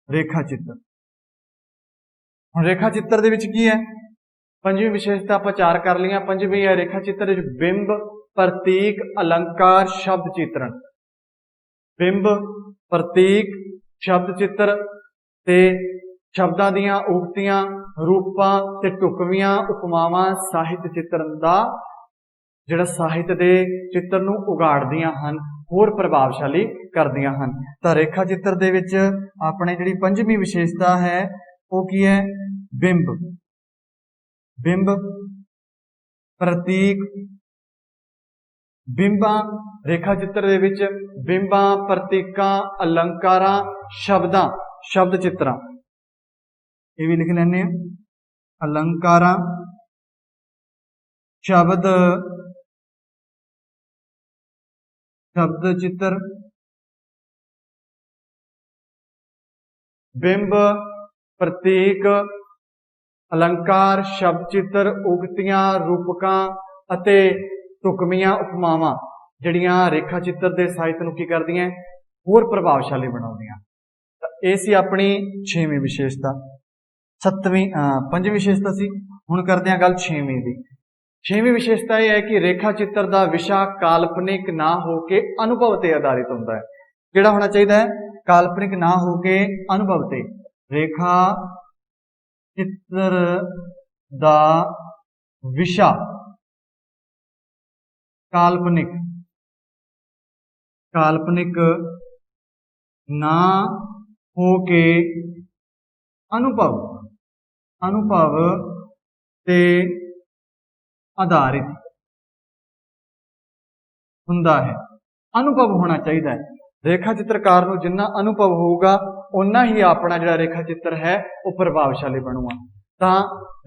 रेखा चित्र हुण रेखा चित्र दे विच की है? पंजवीं विशेषता आपां चार कर लियां। पंजवीं है रेखा चित्र विच बिंब प्रतीक अलंकार शब्द चित्रण। बिंब प्रतीक शब्द चित्र ते शब्दां दियां उक्तियां रूपां ते ढुकवियां उपमावां साहित्य चित्रण दा जिहड़ा साहित्य दे चित्र नूं उगाड़दियां हन, होर प्रभावशाली करदियां हन। तां रेखा चित्र दे विच अपने जिहड़ी पंजवीं विशेषता है वो की है? बिंब प्रतीक। बिंबां रेखा चित्र दे विच बिंबां प्रतीकां अलंकारां शब्द चित्रां ये भी लिख लैने अलंकारां शब्द चित्र। बिंब प्रतीक अलंकार शब्द चित्र उगतियां रूपकां अते ढुकवियां उपमावां जिहड़ियां रेखा चित्र के साहित्य नूं की करदियां होर प्रभावशाली बनाउंदियां। ये सी अपनी छेवीं विशेषता। पंजवीं विशेषता सी। हुण करदे हां गल छेवीं दी। छेवीं विशेषता यह है कि रेखा चित्र का विषय काल्पनिक ना होके अनुभव ते आधारित होता है। किहड़ा होना चाहिए? काल्पनिक ना होके अनुभव ते। रेखा चित्र का विषय काल्पनिक ना होके अनुभव ते आधारित हुंदा है। अनुभव होना चाहिए। रेखा चित्रकार नूं जिन्ना अनुभव होगा उन्ना ही अपना जिहड़ा रेखा चित्र है वो प्रभावशाली बनूगा। ਤਾਂ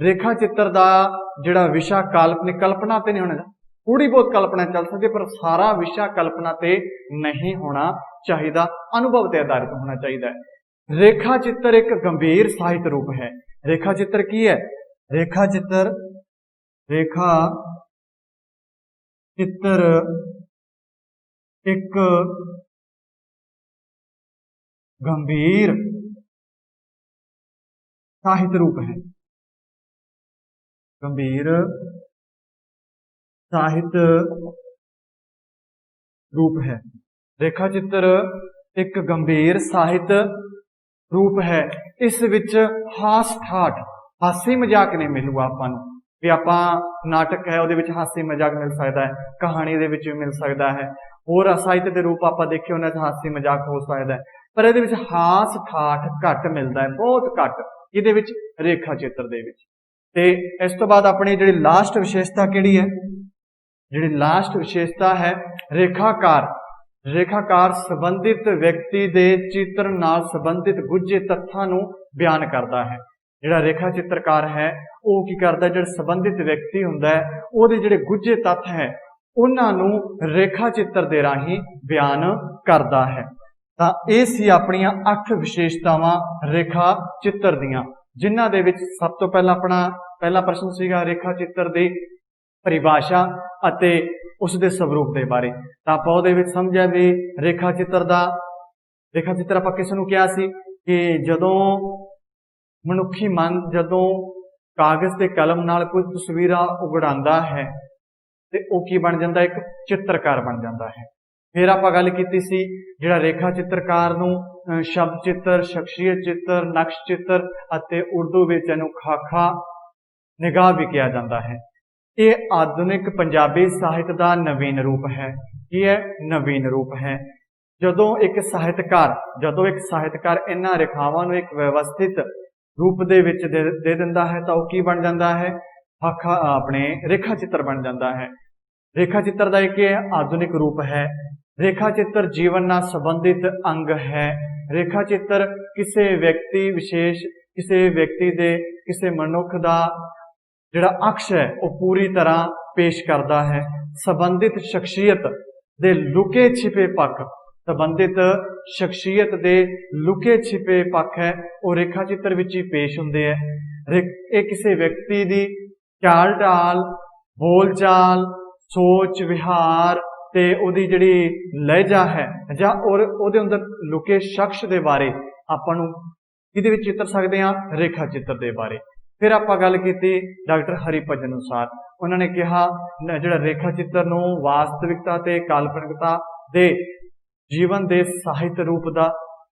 ਰੇਖਾ ਚਿੱਤਰ ਦਾ ਜਿਹੜਾ ਵਿਸ਼ਾ ਕਾਲਪਨਿਕ ਕਲਪਨਾ ਤੇ ਨਹੀਂ ਹੋਣਾ, थोड़ी बहुत कल्पना चल सकती है, पर सारा विषय कल्पना ते नहीं होना चाहिए, अनुभव ते आधारित होना चाहिए। रेखा चित्र एक गंभीर साहित्य रूप है। रेखा चित्र की है? रेखा चित्र एक गंभीर साहित्य रूप है। गंभीर साहित्य रूप है। रेखा चित्र एक गंभीर साहित्य रूप है। इस विच हास ठाठ, हासी मजाक नहीं मिलूगा आपां नूं भी आपां नाटक है उहदे विच हासी मजाक मिल सकता है, कहानी दे विच मिल सकता है, होर साहित्य के रूप आपां देखिए उन्हां च हासी मजाक हो सकता है, पर इहदे विच हास ठाठ घट मिलता है, बहुत घट इहदे विच रेखा चित्र दे विच। ते इस तो बाद अपनी जिहड़ी लास्ट विशेषता किहड़ी है? जिहड़ी लास्ट विशेषता है रेखाकार। रेखाकार संबंधित व्यक्ति दे चित्र नाल संबंधित गुझे तत्थां नूं बयान करता है। जिहड़ा रेखा चित्रकार है वो की करता है, जिहड़ा संबंधित व्यक्ति हुंदा है उहदे जिहड़े गुझे तत्थ है उन्हां नूं रेखा चित्र दे राहीं बयान करता है। तां इह सी अपणियां 8 विशेषतावां रेखा चित्र दीयां, जिन्हां दे विच सब तो पहला अपना पहला प्रश्न सीगा रेखा चित्र दी परिभाषा अते उसके स्वरूप के बारे। तो आप समझा भी रेखा चित्र आप किस नूं कहा सी कि जदों मनुखी मन जदों कागज के कलम नाल कोई तस्वीर उगड़ांदा है तो वह की बन जाता है, एक चित्रकार बन जाता है। फिर आप गल की सी जिहड़ा रेखा चित्रकार नूं शब्द चित्र, शख्सियत चित्र, नक्श चित्र अते उर्दू विच इहनूं खाखा निगाह भी कहा जाता है। ये आधुनिक पंजाबी साहित्य का नवीन रूप है। ये नवीन रूप है। जदों एक साहित्यकार इन्हां रेखावां नूं एक व्यवस्थित रूप दे विच दे दिंदा है तो की बन जाता है, अपने रेखा चित्र बन जाता है। रेखा चित्र का एक आधुनिक रूप है। रेखा चित्र जीवन नाल संबंधित अंग है। रेखा चित्र किसी व्यक्ति विशेष, किसी व्यक्ति दे, किसी मनुख का जिहड़ा अक्ष है वह पूरी तरह पेश करता है। संबंधित शख्सियत दे लुके छिपे पक्ष, संबंधित शख्सियत दे लुके छिपे पक्ष है वो रेखा चित्र विच ही पेश हुंदे है। ये किसी व्यक्ति की चाल ढाल, बोल चाल, सोच विहार ते उहदी जिहड़ी लहजा है जां और उहदे अंदर लुके शख्स दे बारे आपां नूं किहदे विच चित्र सकदे हां, रेखा चित्र दे बारे। फिर आप गल की डॉक्टर हरिभजन अनुसार, उन्होंने कहा जिहड़ा रेखा चित्र नूं वास्तविकता ते काल्पनिकता दे जीवन दे साहित्य रूप का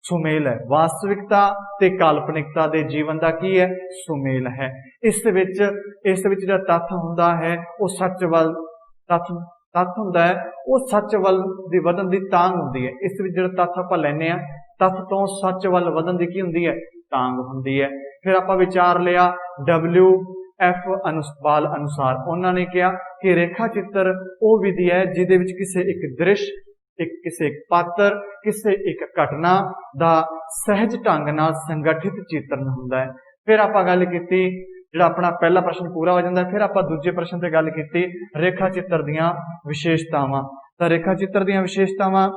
सुमेल है। वास्तविकता ते काल्पनिकता दे जीवन का की है, सुमेल है। इस विच जिहड़ा तत्थ हुंदा है वो सच वल तत्थ हुंदा है, वो सच वल दी वधन दी तांग हुंदी है। इस विच जिहड़ा तत्थ आपां लैने आ, तत्थ तो सच वल वधन दी की हुंदी है, तांग हुंदी है। फिर आप विचार लिया WF अनुसबाल अनुसार, उन्होंने कहा कि रेखा चित्र वो विधि है जिहदे विच किसी एक दृश्य, किसी एक पात्र, किसी एक घटना का सहज ढंग नाल संगठित चित्रण हुंदा है। फिर आप गल की जिहड़ा अपना पहला प्रश्न पूरा हो जाता है। फिर आप दूजे प्रश्न ते गल की रेखा चित्र दीयां विशेषतावां। तो रेखा चित्र दीयां विशेषतावां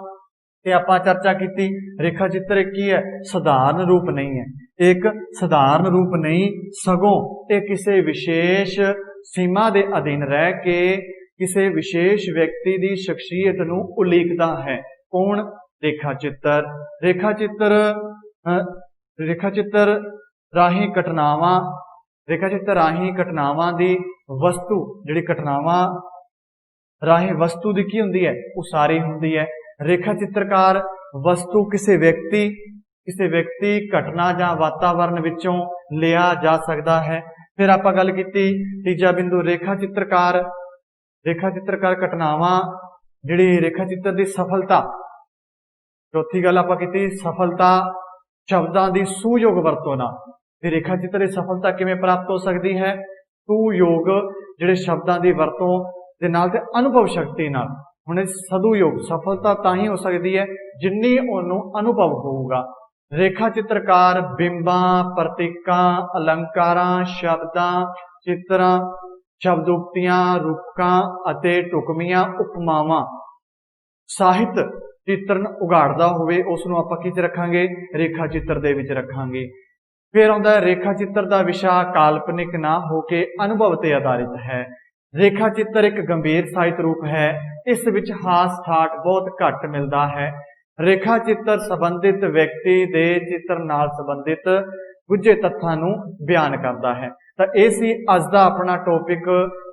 ते आपां चर्चा की। रेखा चित्र की है, साधारण रूप नहीं है, एक साधारण रूप नहीं, सगों एक किसी विशेष सीमा के अधीन रह के किसी विशेष व्यक्ति की शख्सियत नूं उलीकदा है। कौन? रेखा चित्र। रेखा चित्र राही घटनावां, रेखा चित्र राही घटनावां दी वस्तु, जिहड़ी घटनावां राही वस्तु दी की हुंदी है, उसारी हुंदी है। रेखा चित्रकार वस्तु किसी व्यक्ति घटना या वातावरण विचों लिया जा सकता है। फिर आप गल की तीजा बिंदु रेखा चित्रकार घटनावां जिहड़ी रेखा चित्र की सफलता। चौथी गल आप की सफलता शब्दां की सुयोग वरतों नाल। रेखा चित्र की सफलता किवें प्राप्त हो सकती है? सुयोग जिहड़े शब्दां की वरतों दे नाल ते अनुभव शक्ति नाल। हुण सदुयोग सफलता तां ही हो सकती है जिन्नी उहनूं अनुभव होऊगा। ਰੇਖਾ ਚਿੱਤਰਕਾਰ ਬਿੰਬਾਂ, ਪ੍ਰਤੀਕਾਂ, ਅਲੰਕਾਰਾਂ, ਸ਼ਬਦਾਂ, ਚਿੱਤਰਾਂ, ਸ਼ਬਦੋਕਤੀਆਂ, ਰੂਪਕਾਂ ਅਤੇ ਢੁਕਵੀਆਂ ਉਪਮਾਵਾਂ ਸਾਹਿਤ ਚਿੱਤਰਨ ਉਘਾੜਦਾ ਹੋਵੇ ਉਸ ਨੂੰ ਆਪਾਂ ਕਿਹ ਰੱਖਾਂਗੇ, ਰੇਖਾ ਚਿੱਤਰ ਦੇ ਵਿੱਚ ਰੱਖਾਂਗੇ। ਫਿਰ ਆਉਂਦਾ ਹੈ ਰੇਖਾ ਚਿੱਤਰ ਦਾ ਵਿਸ਼ਾ ਕਾਲਪਨਿਕ ਨਾ ਹੋ ਕੇ ਅਨੁਭਵ ਤੇ ਆਧਾਰਿਤ ਹੈ। ਰੇਖਾ ਚਿੱਤਰ ਇੱਕ ਗੰਭੀਰ ਸਾਹਿਤ ਰੂਪ ਹੈ। ਇਸ ਵਿੱਚ ਹਾਸ ਠਾਠ ਬਹੁਤ ਘੱਟ ਮਿਲਦਾ ਹੈ। ਰੇਖਾ ਚਿੱਤਰ ਸੰਬੰਧਿਤ ਵਿਅਕਤੀ ਦੇ ਚਿੱਤਰ ਨਾਲ ਸੰਬੰਧਿਤ ਗੁੱਝੇ ਤੱਥਾਂ ਨੂੰ ਬਿਆਨ ਕਰਦਾ ਹੈ। ਤਾਂ ਇਹ ਸੀ ਅੱਜ ਦਾ ਆਪਣਾ ਟੌਪਿਕ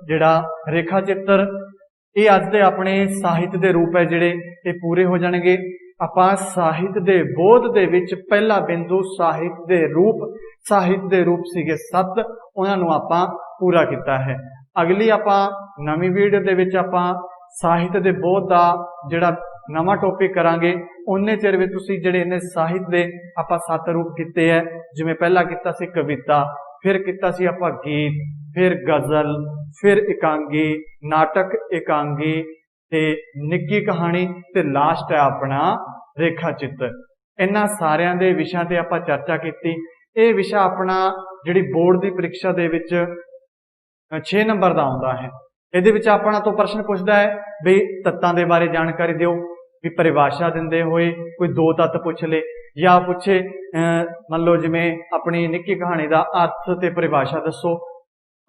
ਜਿਹੜਾ ਰੇਖਾ ਚਿੱਤਰ। ਇਹ ਅੱਜ ਦੇ ਆਪਣੇ ਸਾਹਿਤ ਦੇ ਰੂਪ ਹੈ ਜਿਹੜੇ ਇਹ ਪੂਰੇ ਹੋ ਜਾਣਗੇ। ਆਪਾਂ ਸਾਹਿਤ ਦੇ ਬੋਧ ਦੇ ਵਿੱਚ ਪਹਿਲਾ ਬਿੰਦੂ ਸਾਹਿਤ ਦੇ ਰੂਪ ਸੀਗੇ 7, ਉਹਨਾਂ ਨੂੰ ਆਪਾਂ ਪੂਰਾ ਕੀਤਾ ਹੈ। ਅਗਲੀ ਆਪਾਂ ਨਵੀਂ ਵੀਡੀਓ ਦੇ ਵਿੱਚ ਆਪਾਂ ਸਾਹਿਤ ਦੇ ਬੋਧ ਦਾ ਜਿਹੜਾ ਨਵਾਂ ਟੌਪਿਕ ਕਰਾਂਗੇ। ਉਹਨੇ ਚਿਰ ਵਿੱਚ ਤੁਸੀਂ ਜਿਹੜੇ ਇਹਨੇ ਸਾਹਿਤ ਦੇ ਆਪਾਂ 7 ਰੂਪ ਕੀਤੇ ਹੈ, ਜਿਵੇਂ ਪਹਿਲਾਂ ਕੀਤਾ ਸੀ ਕਵਿਤਾ, ਫਿਰ ਕੀਤਾ ਸੀ ਆਪਾਂ ਗੀਤ, ਫਿਰ ਗਜ਼ਲ, ਫਿਰ ਇਕਾਂਗੀ, ਨਾਟਕ ਇਕਾਂਗੀ ਤੇ ਨਿੱਕੀ ਕਹਾਣੀ ਤੇ ਲਾਸਟ ਹੈ ਆਪਣਾ ਰੇਖਾ ਚਿੱਤਰ। ਇਹਨਾਂ ਸਾਰਿਆਂ ਦੇ ਵਿਸ਼ਿਆਂ ਤੇ ਆਪਾਂ ਚਰਚਾ ਕੀਤੀ। ਇਹ ਵਿਸ਼ਾ ਆਪਣਾ ਜਿਹੜੀ ਬੋਰਡ ਦੀ ਪ੍ਰੀਖਿਆ ਦੇ ਵਿੱਚ 6 ਨੰਬਰ ਦਾ ਆਉਂਦਾ ਹੈ। ਇਹਦੇ ਵਿੱਚ ਆਪਣਾ ਤੋਂ ਪ੍ਰਸ਼ਨ ਪੁੱਛਦਾ ਹੈ ਵੀ ਤੱਤਾਂ ਦੇ ਬਾਰੇ ਜਾਣਕਾਰੀ ਦਿਓ, ਵੀ ਪਰਿਭਾਸ਼ਾ ਦਿੰਦੇ ਹੋਏ ਕੋਈ 2 ਤੱਤ ਪੁੱਛ ਲੇ, ਜਾਂ ਪੁੱਛੇ ਮੰਨ ਲਓ ਜਿਵੇਂ ਆਪਣੀ ਨਿੱਕੀ ਕਹਾਣੀ ਦਾ ਅਰਥ ਤੇ ਪਰਿਭਾਸ਼ਾ ਦੱਸੋ।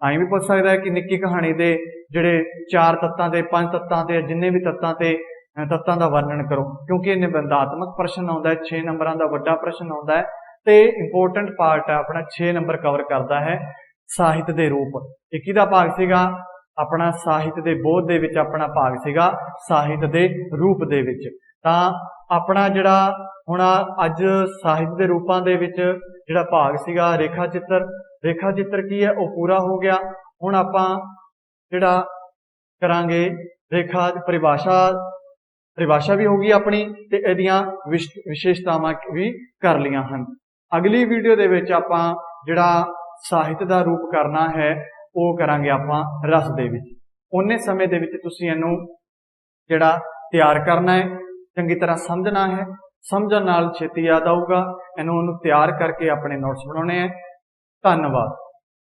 ਐਂ ਵੀ ਪੁੱਛ ਸਕਦਾ ਹੈ ਕਿ ਨਿੱਕੀ ਕਹਾਣੀ ਦੇ ਜਿਹੜੇ 4 ਤੱਤਾਂ ਤੇ 5 ਤੱਤਾਂ ਤੇ ਜਿੰਨੇ ਵੀ ਤੱਤਾਂ ਦਾ ਵਰਣਨ ਕਰੋ, ਕਿਉਂਕਿ ਇਹ ਨਿਬੰਧਾਤਮਕ ਪ੍ਰਸ਼ਨ ਆਉਂਦਾ ਹੈ। 6 ਨੰਬਰਾਂ ਦਾ ਵੱਡਾ ਪ੍ਰਸ਼ਨ ਆਉਂਦਾ ਹੈ ਤੇ ਇੰਪੋਰਟੈਂਟ ਪਾਰਟ ਹੈ ਆਪਣਾ 6 ਨੰਬਰ ਕਵਰ ਕਰਦਾ ਹੈ ਸਾਹਿਤ ਦੇ ਰੂਪ। ਇਹ ਕਿਹਦਾ ਭਾਗ ਸੀਗਾ? ਆਪਣਾ ਸਾਹਿਤ ਦੇ ਬੋਧ ਦੇ ਵਿੱਚ ਆਪਣਾ ਭਾਗ ਸੀਗਾ ਸਾਹਿਤ ਦੇ ਰੂਪ ਦੇ ਵਿੱਚ। ਤਾਂ ਆਪਣਾ ਜਿਹੜਾ ਹੁਣ ਅੱਜ ਸਾਹਿਤ ਦੇ ਰੂਪਾਂ ਦੇ ਵਿੱਚ ਜਿਹੜਾ ਭਾਗ ਸੀਗਾ ਰੇਖਾ ਚਿੱਤਰ ਕੀ ਹੈ ਉਹ ਪੂਰਾ ਹੋ ਗਿਆ। ਹੁਣ ਆਪਾਂ ਜਿਹੜਾ ਕਰਾਂਗੇ ਰੇਖਾ ਪਰਿਭਾਸ਼ਾ ਵੀ ਹੋ ਗਈ ਆਪਣੀ ਤੇ ਇਹਦੀਆਂ ਵਿਸ਼ੇਸ਼ਤਾਵਾਂ ਵੀ ਕਰ ਲਈਆਂ ਹਨ। ਅਗਲੀ ਵੀਡੀਓ ਦੇ ਵਿੱਚ ਆਪਾਂ ਜਿਹੜਾ ਸਾਹਿਤ ਦਾ ਰੂਪ ਕਰਨਾ ਹੈ ਉਹ ਕਰਾਂਗੇ ਆਪਾਂ ਰਸ ਦੇ ਵਿੱਚ। ਉਹਨੇ ਸਮੇਂ ਦੇ ਵਿੱਚ ਤੁਸੀਂ ਇਹਨੂੰ ਜਿਹੜਾ ਤਿਆਰ ਕਰਨਾ ਹੈ, ਚੰਗੀ ਤਰ੍ਹਾਂ ਸਮਝਣਾ ਹੈ। ਸਮਝਣ ਨਾਲ ਛੇਤੀ ਯਾਦ ਆਊਗਾ। ਉਹਨੂੰ ਤਿਆਰ ਕਰਕੇ ਆਪਣੇ ਨੋਟਸ ਬਣਾਉਣੇ ਹੈ। ਧੰਨਵਾਦ।